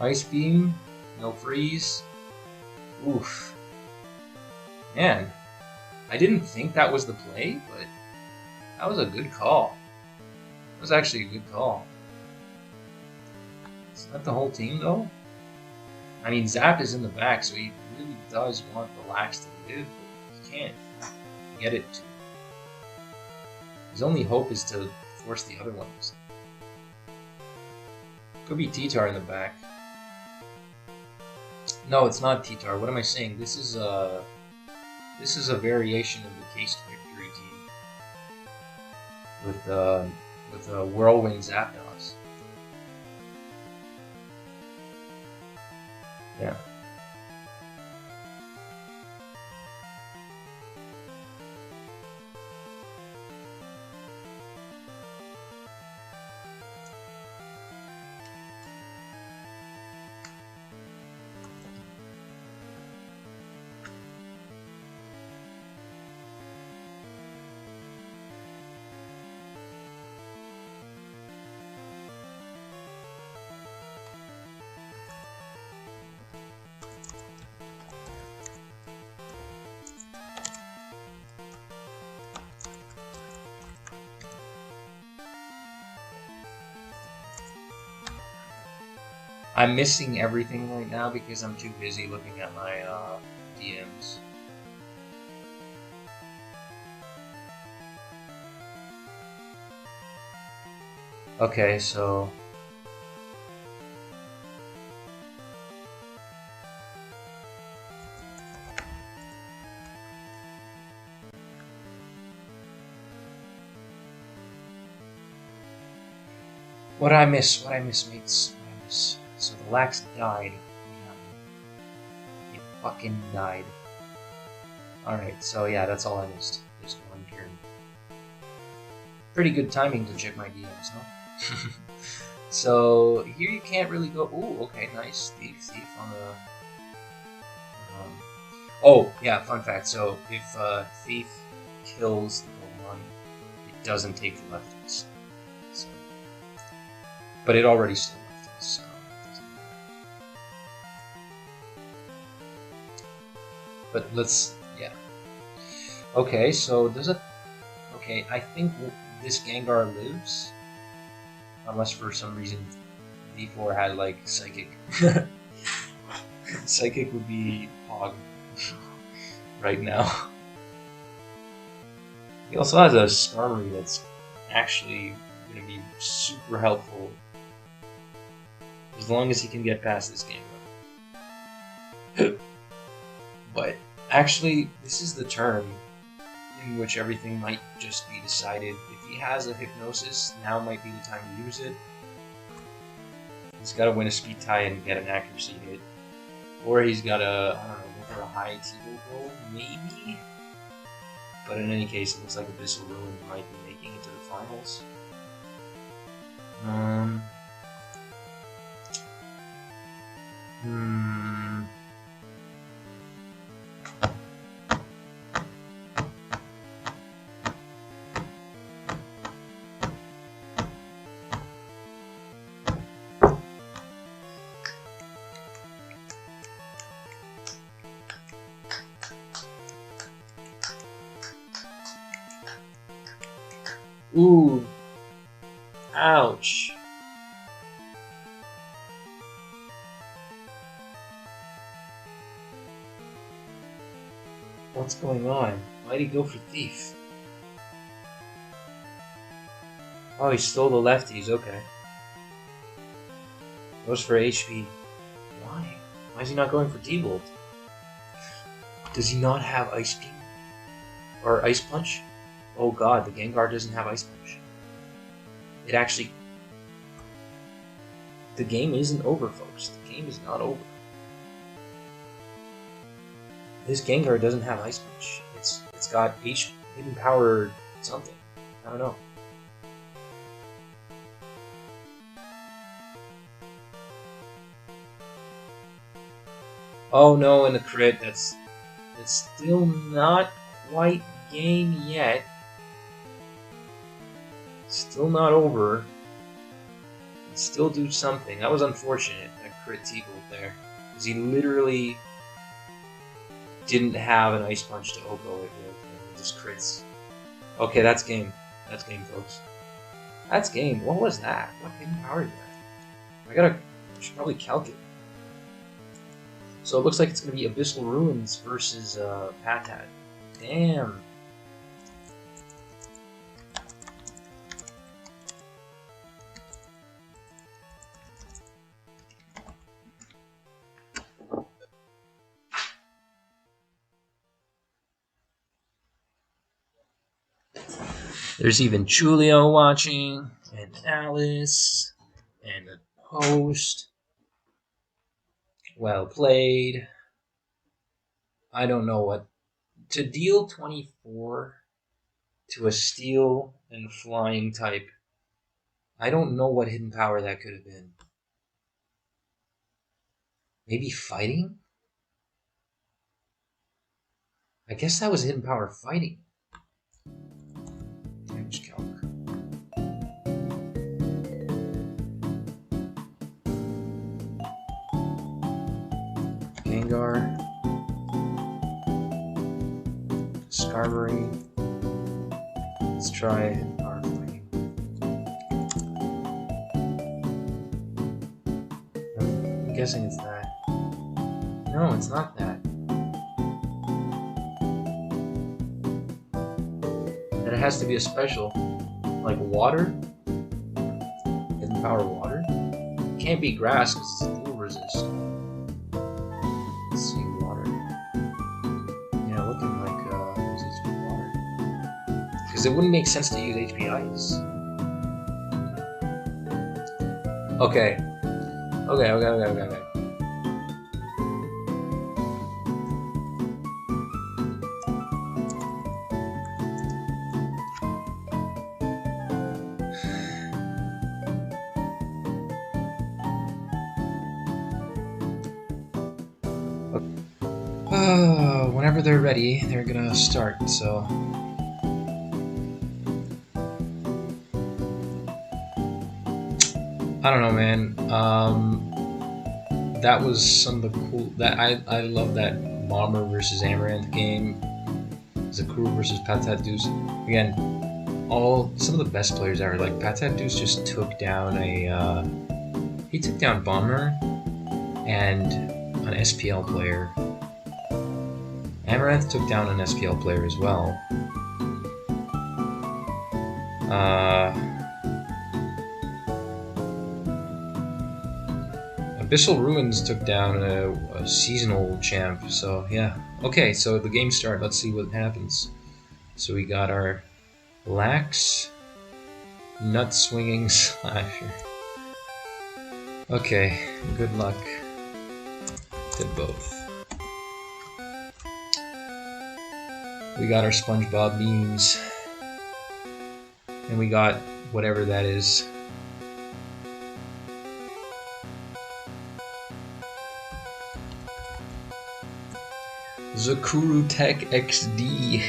Speaker 1: Ice Beam, no freeze. Oof. Man, I didn't think that was the play, but that was a good call. That was actually a good call. Is that the whole team, though? I mean, Zap is in the back, so he really does want the Lax to live, but he can't get it to. His only hope is to force the other ones. Could be T-Tar in the back. No, it's not T-Tar. What am I saying? This is a variation of the Case Victory team with Whirlwind Zapdos. Yeah. I'm missing everything right now because I'm too busy looking at my DMs. Okay, so what I miss, mates? What I miss? So the Lax died. It fucking died. Alright, so yeah, that's all I missed. Just one turn. Pretty good timing to check my DMs, huh? So here you can't really go. Ooh, okay, nice. Thief on the. Oh, yeah, fun fact. So if Thief kills the Pokemon, it doesn't take the lefties. So, but it already still lefties, so it doesn't matter. But let's, yeah. Okay, so there's a. Okay, I think this Gengar lives. Unless for some reason V4 had like Psychic. Psychic would be Hog right now. He also has a Skarmory that's actually going to be super helpful as long as he can get past this game. But actually, this is the turn in which everything might just be decided. If he has a Hypnosis, now might be the time to use it. He's got to win a speed tie and get an accuracy hit. Or he's got to, I don't know, go for a high T-Bolt roll, maybe? But in any case, it looks like Abyssal Ruin might be making it to the finals. Ooh. Ouch. What's going on? Why'd he go for Thief? Oh, he stole the lefties, okay. Goes for HP. Why? Why is he not going for D-Bolt? Does he not have Ice Beam? Or Ice Punch? Oh god, the Gengar doesn't have Ice Punch. It actually... The game isn't over, folks. The game is not over. This Gengar doesn't have Ice Punch. It's got hidden power something. I don't know. Oh no, and a crit. It's still not quite game yet. Still not over. Can still do something. That was unfortunate, that crit T-Bolt there. Because he literally didn't have an Ice Punch to Oko it with. It just crits. Okay, that's game. That's game, folks. That's game. What was that? What hidden power is that? I should probably calculate. So it looks like it's going to be Abyssal Ruins versus Patat. Damn. There's even Julio watching, and Alice, and the host. Well played. I don't know what. To deal 24 to a steel and flying type, I don't know what hidden power that could have been. Maybe fighting? I guess that was hidden power fighting. Damage calc. Gengar. Skarmory. Let's try hidden power fighting. I'm guessing it's that. No, it's not that. And it has to be a special. Like water? Hidden power water? It can't be grass because it's dual resist. Let's see, water. Yeah, looking like resist water. Because it wouldn't make sense to use HP Ice. Okay. Okay. Whenever they're ready, they're gonna start, so... I don't know, man. That was some of the cool... I love that Bomber versus Amaranth game. Zakuru versus Patatoos. Again, some of the best players ever. Like, Patatoos just took down he took down Bomber and an SPL player. Amaranth took down an SPL player as well. Abyssal Ruins took down a seasonal champ, so yeah. Okay, so the game started. Let's see what happens. So we got our Lax, Nut Swinging Slasher. Okay, good luck to both. We got our SpongeBob memes. And we got whatever that is. Zakuru Tech XD.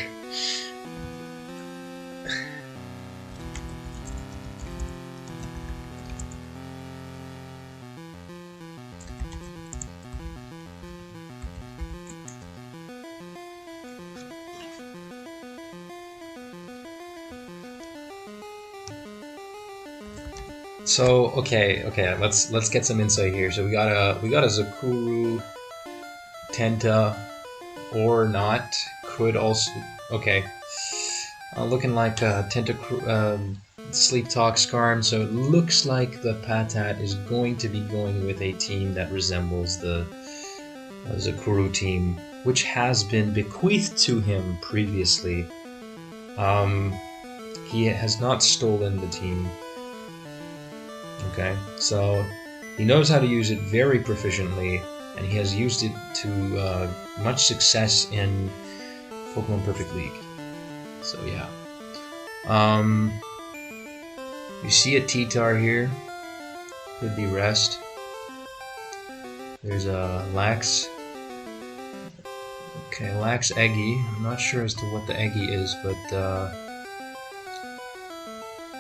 Speaker 1: So okay, let's get some insight here. So we got a Zakuru Tenta or not, could also, okay, looking like Tenta Sleep Talk Skarm, so it looks like the Patat is going to be going with a team that resembles the Zakuru team, which has been bequeathed to him previously. He has not stolen the team. Okay, so he knows how to use it very proficiently, and he has used it to much success in Pokemon Perfect League. So yeah. You see a T-Tar here. Could be Rest. There's a Lax. Okay, Lax Eggy. I'm not sure as to what the Eggy is, but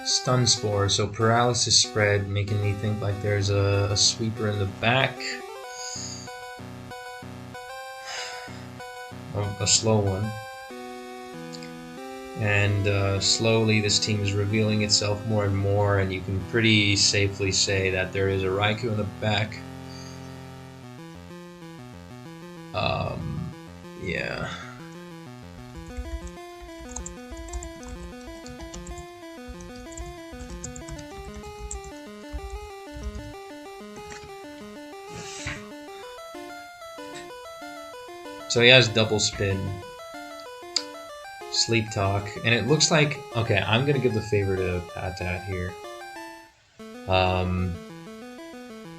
Speaker 1: Stun Spore. So Paralysis Spread, making me think like there's a sweeper in the back. A slow one. And slowly this team is revealing itself more and more, and you can pretty safely say that there is a Raikou in the back. Yeah. So he has Double Spin, Sleep Talk, and it looks like, okay, I'm gonna give the favor to Patat here.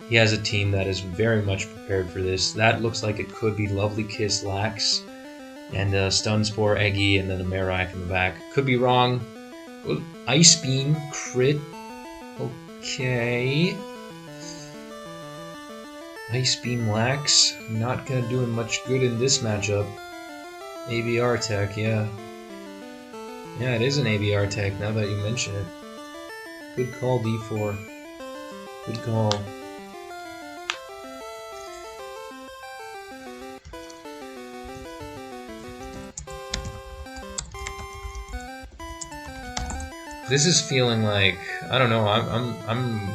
Speaker 1: He has a team that is very much prepared for this. That looks like it could be Lovely Kiss, Lax, and Stun Spore, Eggy, and then a Marak in the back. Could be wrong. Ice Beam, Crit. Okay. Ice Beam, Lax. Not gonna do him much good in this matchup. ABR tech, yeah. Yeah, it is an ABR tech now that you mention it. Good call, D4. Good call. This is feeling like, I don't know, I'm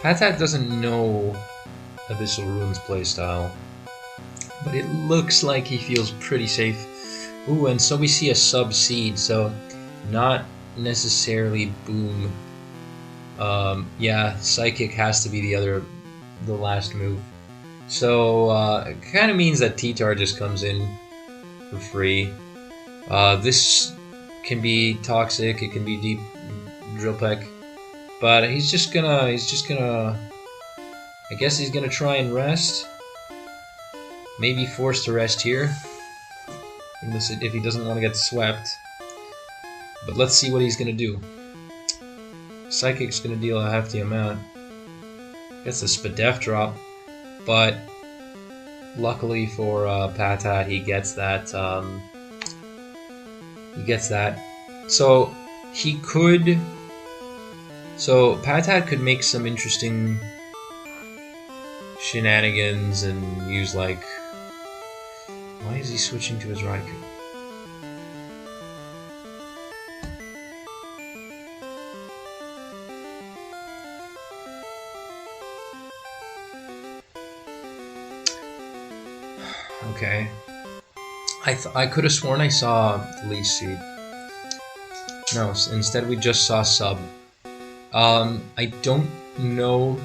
Speaker 1: Patat doesn't know Abyssal Rune's playstyle, but it looks like he feels pretty safe. Ooh, and so we see a Sub-Seed, so not necessarily Boom. Yeah, Psychic has to be the last move. So, it kind of means that T-Tar just comes in for free. This can be toxic, it can be deep Drill Peck, but he's just gonna, I guess he's gonna try and rest. Maybe forced to rest here, if he doesn't want to get swept. But let's see what he's gonna do. Psychic's gonna deal a hefty amount. Gets a Spadef drop, but luckily for Patat, he gets that. So he could. So Patat could make some interesting shenanigans and use like. Why is he switching to his Raikou? Okay. I could have sworn I saw the Leech Seed. No, instead we just saw Sub. I don't know.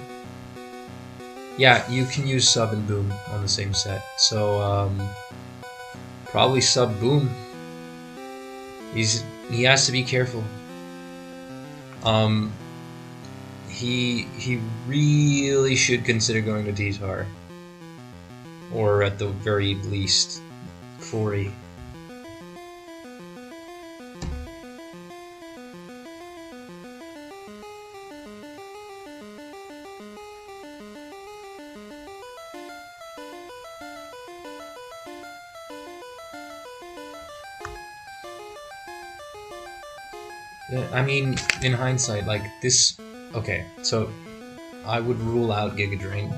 Speaker 1: Yeah, you can use Sub and Boom on the same set. So, probably Sub Boom. He has to be careful. He really should consider going to T-Tar. Or at the very least, 40. I mean, in hindsight, like this. Okay, so I would rule out Giga Drain.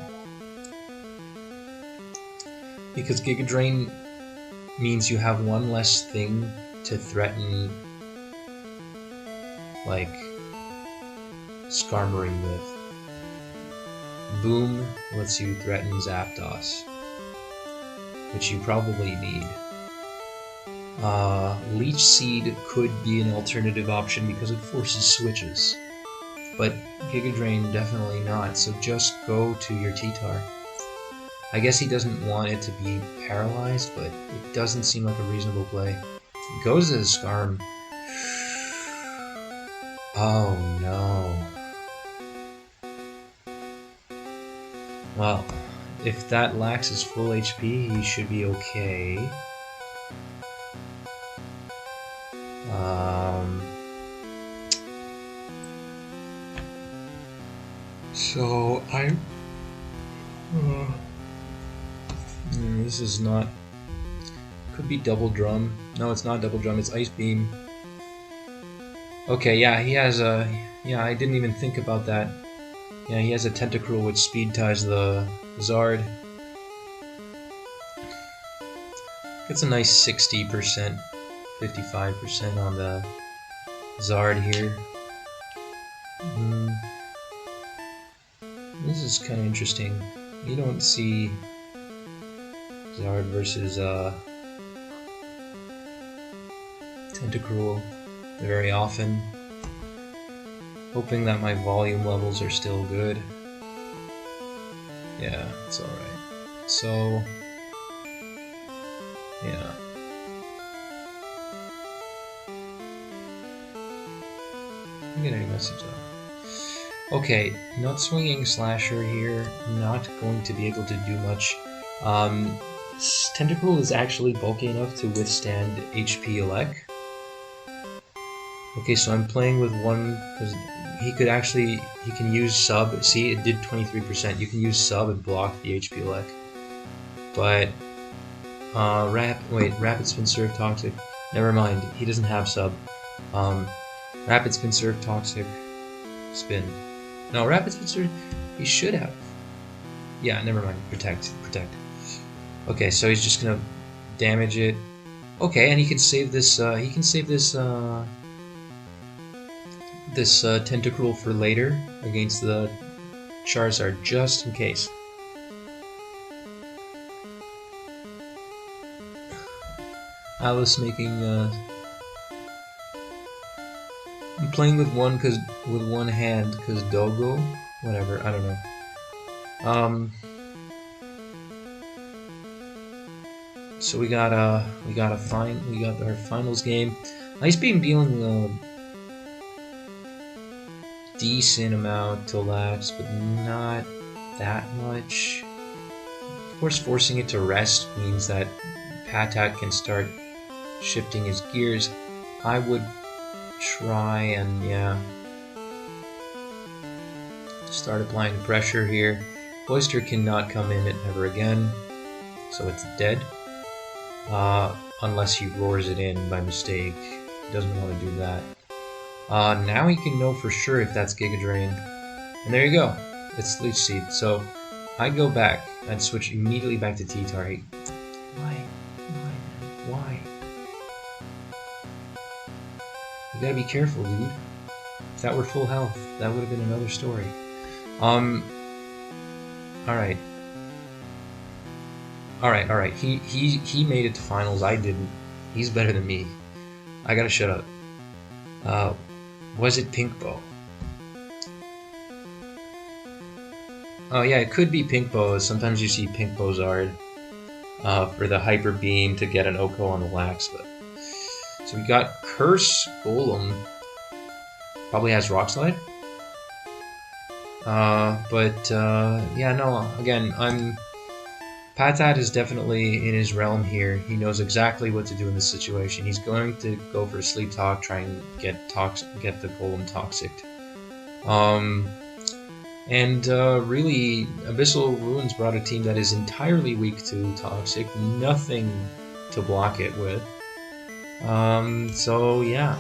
Speaker 1: Because Giga Drain means you have one less thing to threaten, like, Skarmory with. Boom lets you threaten Zapdos, which you probably need. Leech Seed could be an alternative option because it forces switches, but Giga Drain definitely not, so just go to your T-Tar. I guess he doesn't want it to be paralyzed, but it doesn't seem like a reasonable play. He goes to the Scarm. Oh no. Well, if that Lax is full HP, he should be okay. So this is not. Could be Double Drum. No, it's not Double Drum. It's Ice Beam. Okay, yeah, he has a. Yeah, I didn't even think about that. Yeah, he has a Tentacruel which speed ties the Zard. Gets a nice 60%, 55% on the Zard here. This is kind of interesting. You don't see Zard versus Tentacruel very often. Hoping that my volume levels are still good. Yeah, it's alright. So, yeah. I'm getting a message though. Okay, Nut Swinging Slasher here, not going to be able to do much. Tentacruel is actually bulky enough to withstand HP Elec. Okay, so I'm playing with one, because he can use sub. See, it did 23%. You can use sub and block the HP Elec. But, Rapid Spin Surf Toxic. Never mind, he doesn't have sub. Rapid Spin Surf Toxic Spin. No, Rapid Spin Surf, he should have. Yeah, never mind. Protect. Okay, so he's just gonna damage it. Okay, and he can save this. This Tentacruel for later against the Charizard, just in case. Alice making. I'm playing with one hand because Dogo, whatever, I don't know. So we got our finals game. Ice Beam dealing a decent amount to Lax, but not that much. Of course, forcing it to rest means that Patat can start shifting his gears. I would try and, yeah, start applying pressure here. Oyster cannot come in it ever again, so it's dead. Unless he roars it in by mistake. He doesn't want to do that. Now he can know for sure if that's Giga Drain. And there you go. It's Leech Seed. So I go back. I'd switch immediately back to T-Tar. Why? You gotta be careful, dude. If that were full health, that would have been another story. Alright. He made it to finals. I didn't. He's better than me. I gotta shut up. Was it Pink Bow? Oh yeah, it could be Pink Bow. Sometimes you see Pink Bow Zard for the Hyper Beam to get an Oko on the Lax. But so we got Curse Golem. Probably has Rock Slide. Yeah, no. Again, Patat is definitely in his realm here. He knows exactly what to do in this situation. He's going to go for Sleep Talk, try and get the Golem toxic. Really, Abyssal Ruins brought a team that is entirely weak to Toxic, nothing to block it with. So yeah.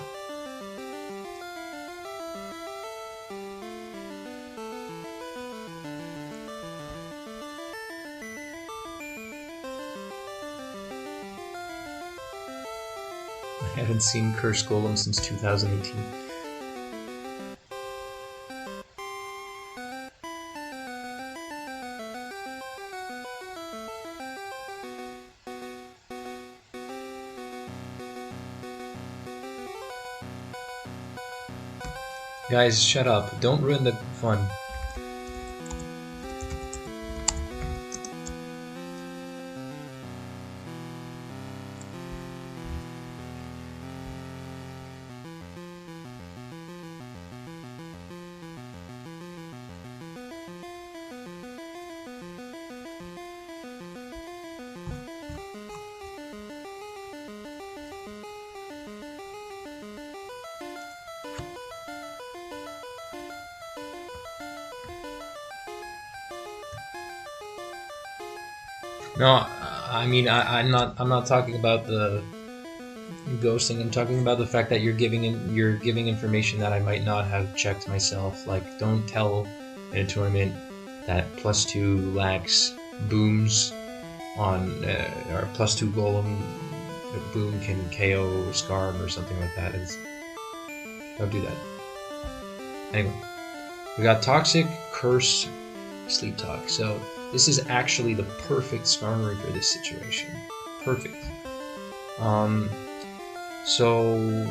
Speaker 1: I haven't seen Curse Golem since 2018. Guys, shut up. Don't ruin the fun. No, I mean I'm not talking about the ghosting. I'm talking about the fact that you're giving information that I might not have checked myself. Like, don't tell in a tournament that +2 lax booms on or +2 golem boom can KO Skarm or something like that. Don't do that. Anyway, we got Toxic, Curse, Sleep Talk. So this is actually the perfect Skarmory for this situation. Perfect. So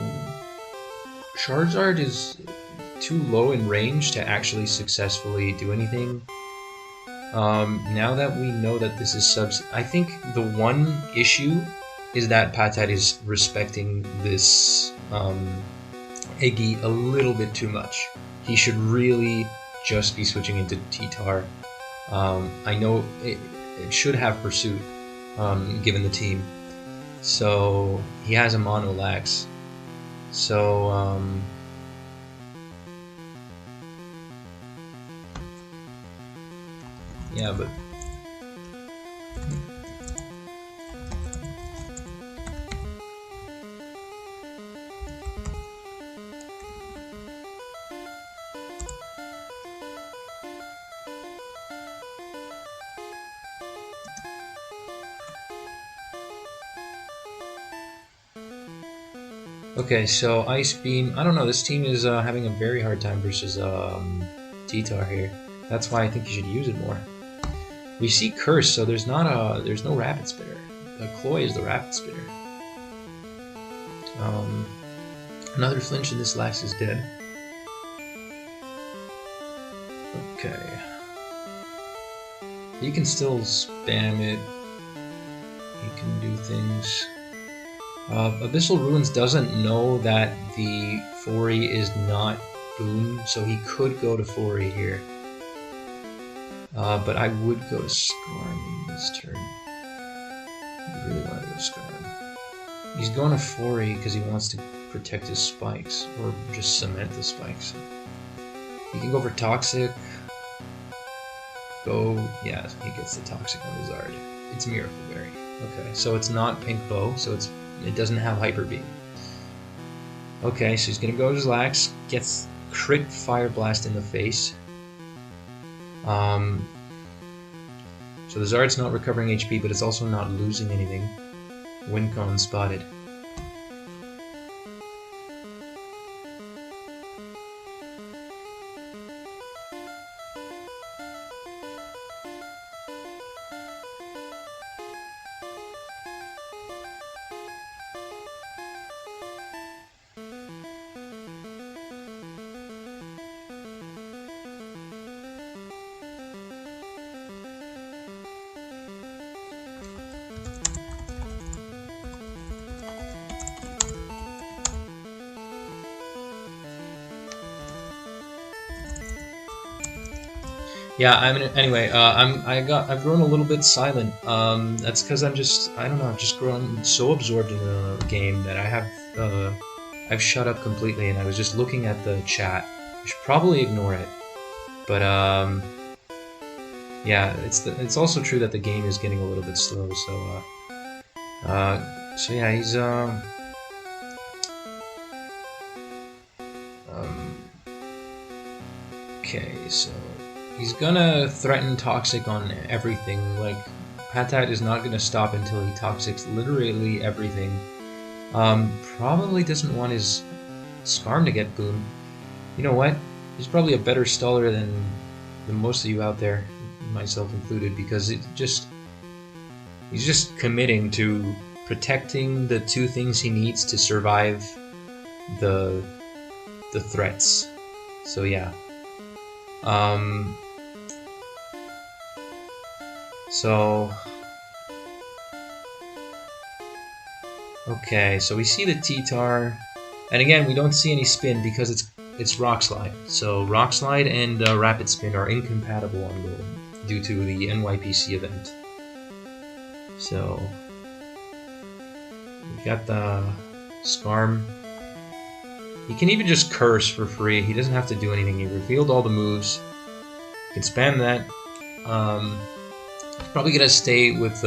Speaker 1: Charizard is too low in range to actually successfully do anything. Now that we know that this is subs, I think the one issue is that Patat is respecting this Iggy a little bit too much. He should really just be switching into T-Tar. I know it should have Pursuit, given the team. So he has a Mono Lax. So yeah, but okay, so Ice Beam. I don't know. This team is having a very hard time versus T-Tar here. That's why I think you should use it more. We see Curse, so there's no Rapid Spitter. Cloy is the Rapid Spitter. Another flinch and this Lax is dead. Okay. You can still spam it. You can do things. Abyssal Ruins doesn't know that the Fori is not Boom, so he could go to Fori here. But I would go to Skarm in this turn. I really want to go to Skarm. He's going to Fori because he wants to protect his spikes, or just cement the spikes. He can go for Toxic. Yeah, he gets the Toxic on the Zard. It's Miracle Berry. Okay, so it's not Pink Bow, so it doesn't have Hyper Beam. Okay, so he's gonna go to his Lax, gets crit Fire Blast in the face. So the Zard's not recovering HP, but it's also not losing anything. Wincon spotted. Yeah, anyway. I've grown a little bit silent. That's because I don't know. I've just grown so absorbed in the game that I've shut up completely, and I was just looking at the chat. I should probably ignore it, but yeah, it's also true that the game is getting a little bit slow. So yeah, he's okay, so he's gonna threaten Toxic on everything. Like, Patat is not gonna stop until he Toxics literally everything. Probably doesn't want his Skarm to get Boom. You know what? He's probably a better staller than most of you out there, myself included, because he's just committing to protecting the two things he needs to survive the threats. So yeah. So okay, so we see the T-Tar, and again we don't see any spin because it's Rock Slide. So Rock Slide and Rapid Spin are incompatible on goal due to the NYPC event. So we got the Skarm. He can even just curse for free. He doesn't have to do anything. He revealed all the moves. He can spam that. He's probably gonna stay with.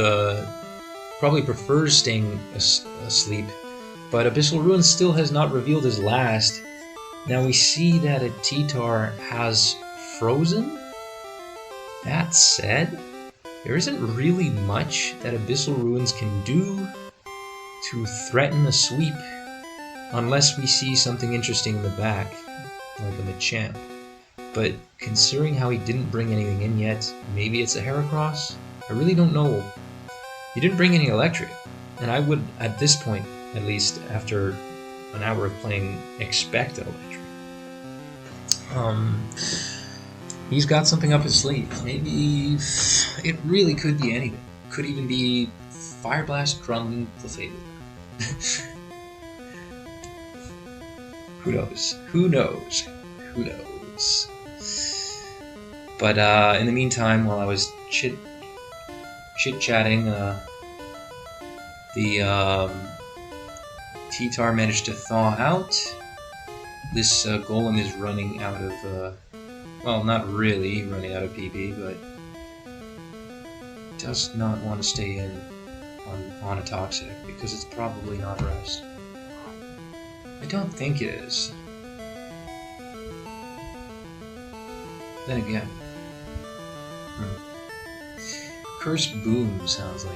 Speaker 1: Probably prefers staying asleep. But Abyssal Ruin still has not revealed his last. Now we see that a T-Tar has frozen. That said, there isn't really much that Abyssal Ruins can do to threaten a sweep. Unless we see something interesting in the back, like a Machamp. But considering how he didn't bring anything in yet, maybe it's a Heracross? I really don't know. He didn't bring any electric, and I would, at this point, at least after an hour of playing, expect electric. He's got something up his sleeve. Maybe it really could be anything. Could even be Fire Blast, Crumbling, Clefable. Who knows? Who knows? Who knows? But in the meantime, while I was chit-chatting, the T-Tar managed to thaw out. This Golem is running out of, well, not really running out of PP, but does not want to stay in on a Toxic, because it's probably not Rest. I don't think it is. Then again, Curse Boom sounds like.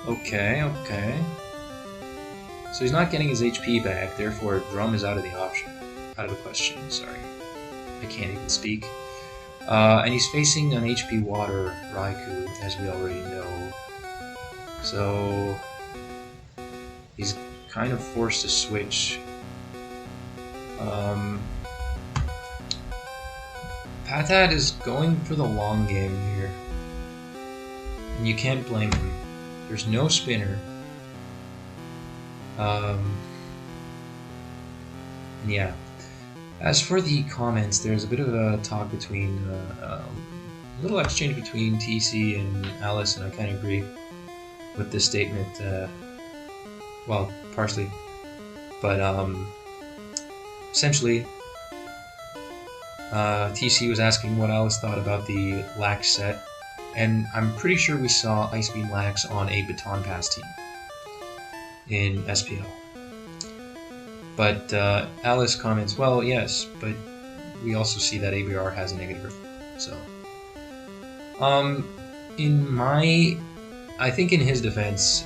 Speaker 1: Okay. So he's not getting his HP back, therefore Drum is out of the question. Sorry, I can't even speak. And he's facing an HP Water Raikou, as we already know. So he's kind of forced to switch. Patat is going for the long game here. And you can't blame him. There's no spinner. Yeah. As for the comments, there's a bit of a talk between, a little exchange between TC and Alice, and I kind of agree with this statement. Well, partially, but essentially, TC was asking what Alice thought about the Lax set, and I'm pretty sure we saw Ice Beam Lax on a Baton Pass team in SPL. But Alice comments, well, yes, but we also see that ABR has a negative. So, I think in his defense,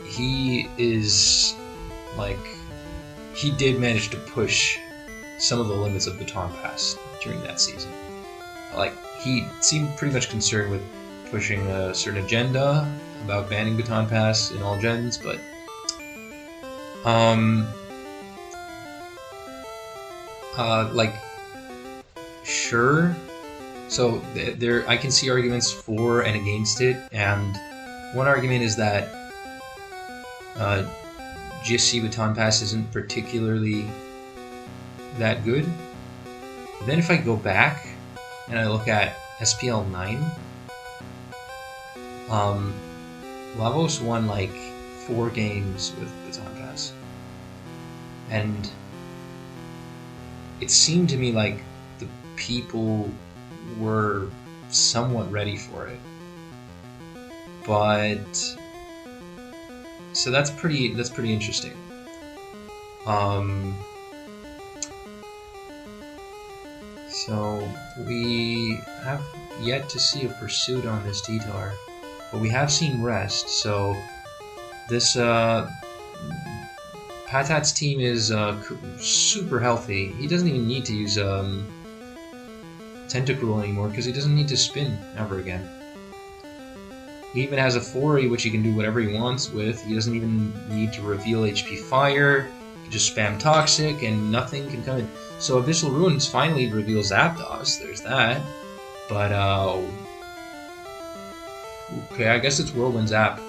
Speaker 1: he is, like, he did manage to push some of the limits of Baton Pass during that season. Like, he seemed pretty much concerned with pushing a certain agenda about banning Baton Pass in all gens, but like, sure. So there, I can see arguments for and against it, and one argument is that GSC Baton Pass isn't particularly that good. But then if I go back and I look at SPL 9, Lavos won like 4 games with Baton Pass, and it seemed to me like the people were somewhat ready for it. But so that's pretty interesting. So we have yet to see a pursuit on this T-Tar, but we have seen Rest. So this Patat's team is super healthy. He doesn't even need to use Tentacruel anymore because he doesn't need to spin ever again. He even has a Fori, which he can do whatever he wants with. He doesn't even need to reveal HP Fire. He can just spam Toxic, and nothing can come in. So Abyssal Ruins finally reveals Zapdos. There's that. But, okay, I guess it's Whirlwind Zap.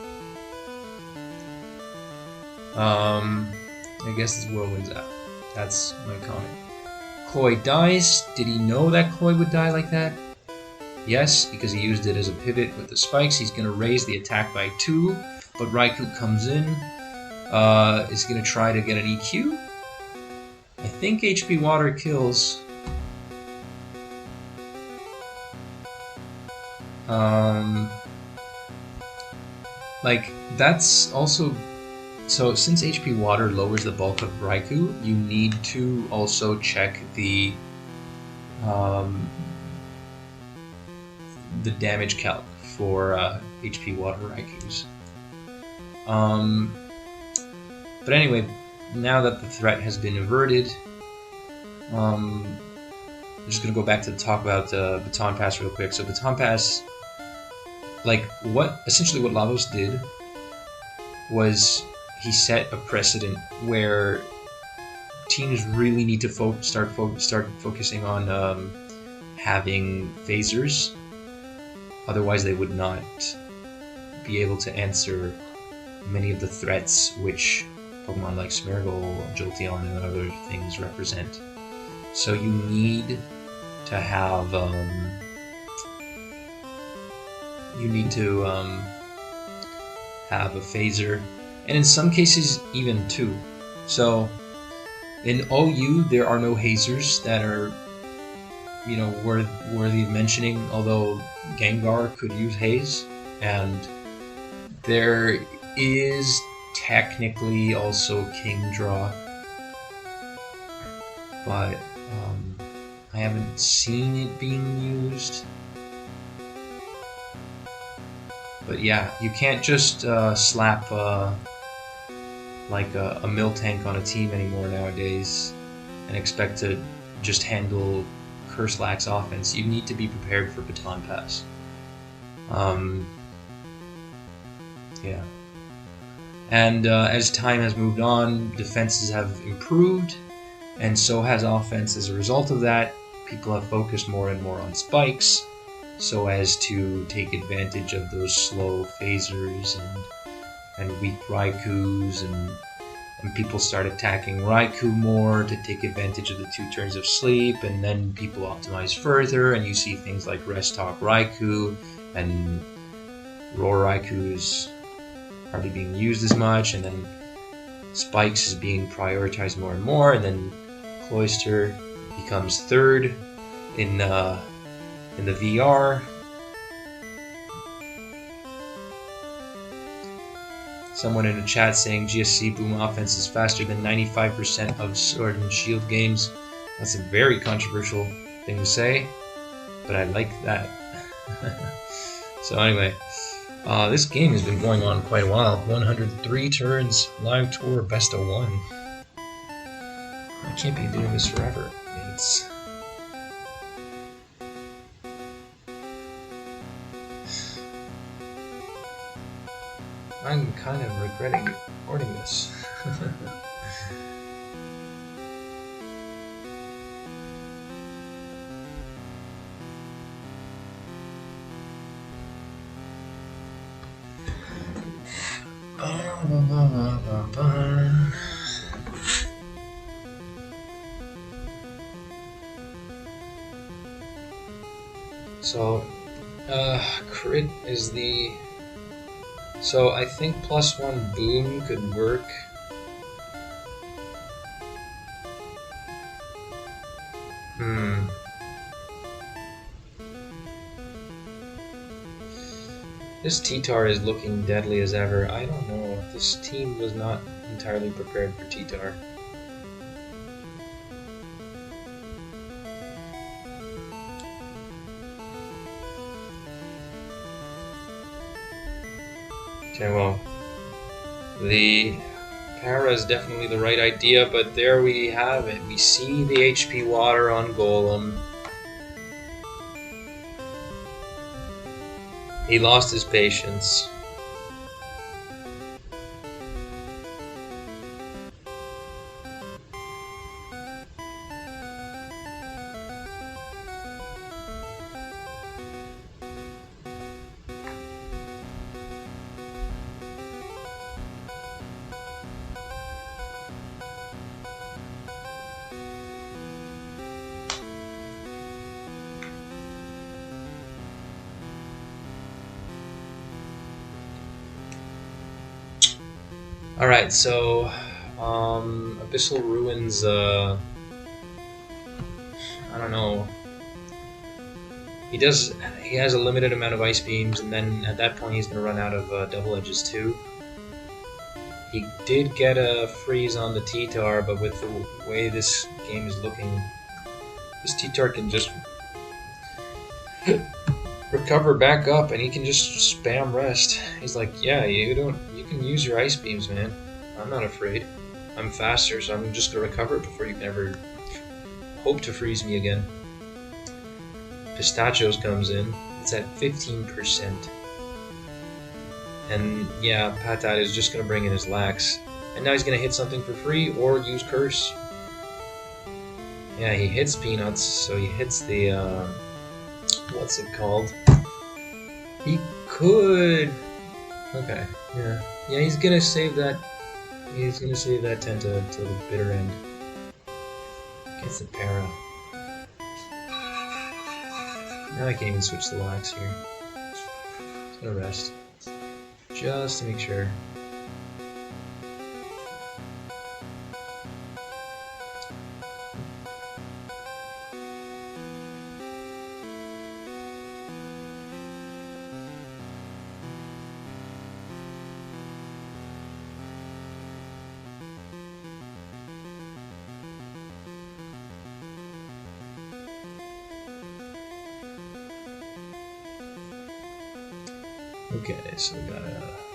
Speaker 1: I guess it's Whirlwind Zap. That's my comment. Chloe dies. Did he know that Chloe would die like that? Yes, because he used it as a pivot with the spikes. He's going to raise the attack by 2, but Raikou comes in. Is going to try to get an EQ. I think HP Water kills. Like, that's also... So, since HP Water lowers the bulk of Raikou, you need to also check the damage calc for HP Water Raikous. But anyway, now that the threat has been averted, I'm just going to go back to talk about Baton Pass real quick. So Baton Pass, like, essentially what Lavos did was he set a precedent where teams really need to start focusing on having phasers. Otherwise, they would not be able to answer many of the threats which Pokemon like Smeargle, Jolteon, and other things represent. So you need to have have a phaser, and in some cases even 2. So in OU there are no hazers that are, you know, worthy of mentioning, although Gengar could use haze, and there is technically also Kingdraw, but I haven't seen it being used. But yeah, you can't just slap like a Miltank on a team anymore nowadays and expect to just handle Curse-Lax offense. You need to be prepared for Baton Pass. Yeah. And as time has moved on, defenses have improved, and so has offense. As a result of that, people have focused more and more on spikes, so as to take advantage of those slow phasers and weak Raikous, and people start attacking Raikou more to take advantage of the 2 turns of sleep, and then people optimize further, and you see things like Rest Talk Raikou, and Roar Raikou is hardly being used as much, and then Spikes is being prioritized more and more, and then Cloyster becomes 3rd in the VR. Someone in the chat saying GSC boom offense is faster than 95% of Sword and Shield games. That's a very controversial thing to say, but I like that. So anyway, this game has been going on quite a while. 103 turns, live tour, best of 1. I can't be doing this forever. I mean, I'm kind of regretting recording this. So, crit is the... So I think +1 boom could work. This T-Tar is looking deadly as ever. I don't know. This team was not entirely prepared for T-Tar. Okay, well, the para is definitely the right idea, but there we have it. We see the HP water on Golem. He lost his patience. Alright, so Abyssal Ruins, I don't know. He has a limited amount of ice beams, and then at that point he's going to run out of double edges too. He did get a freeze on the T-Tar, but with the way this game is looking, this T-Tar can just recover back up, and he can just spam rest. He's like, yeah, you can use your ice beams, man. I'm not afraid. I'm faster, so I'm just gonna recover it before you can ever hope to freeze me again. Pistachios comes in. It's at 15%. And yeah, Patat is just gonna bring in his lax. And now he's gonna hit something for free or use Curse. Yeah, he hits Peanuts, so he hits the what's it called? He could. Okay, yeah. Yeah, he's gonna save that. He's gonna save that 10 to the bitter end. Gets the para. Now I can even switch the lax here. Just gonna rest. Just to make sure. Okay, so we got a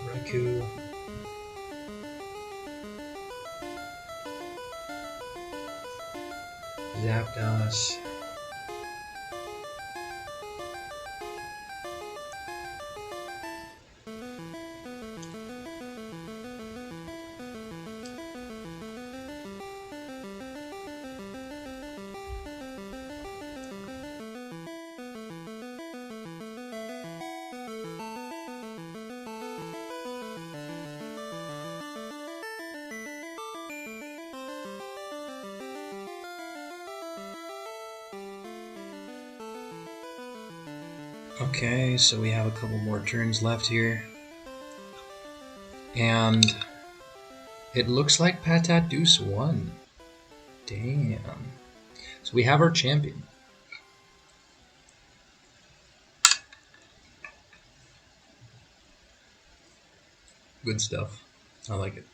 Speaker 1: Raikou. Zapdos. Okay, so we have a couple more turns left here. And it looks like Patat Deuce won. Damn. So we have our champion. Good stuff. I like it.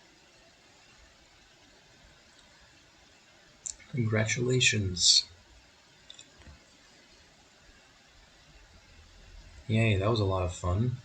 Speaker 1: Congratulations. Yay, that was a lot of fun.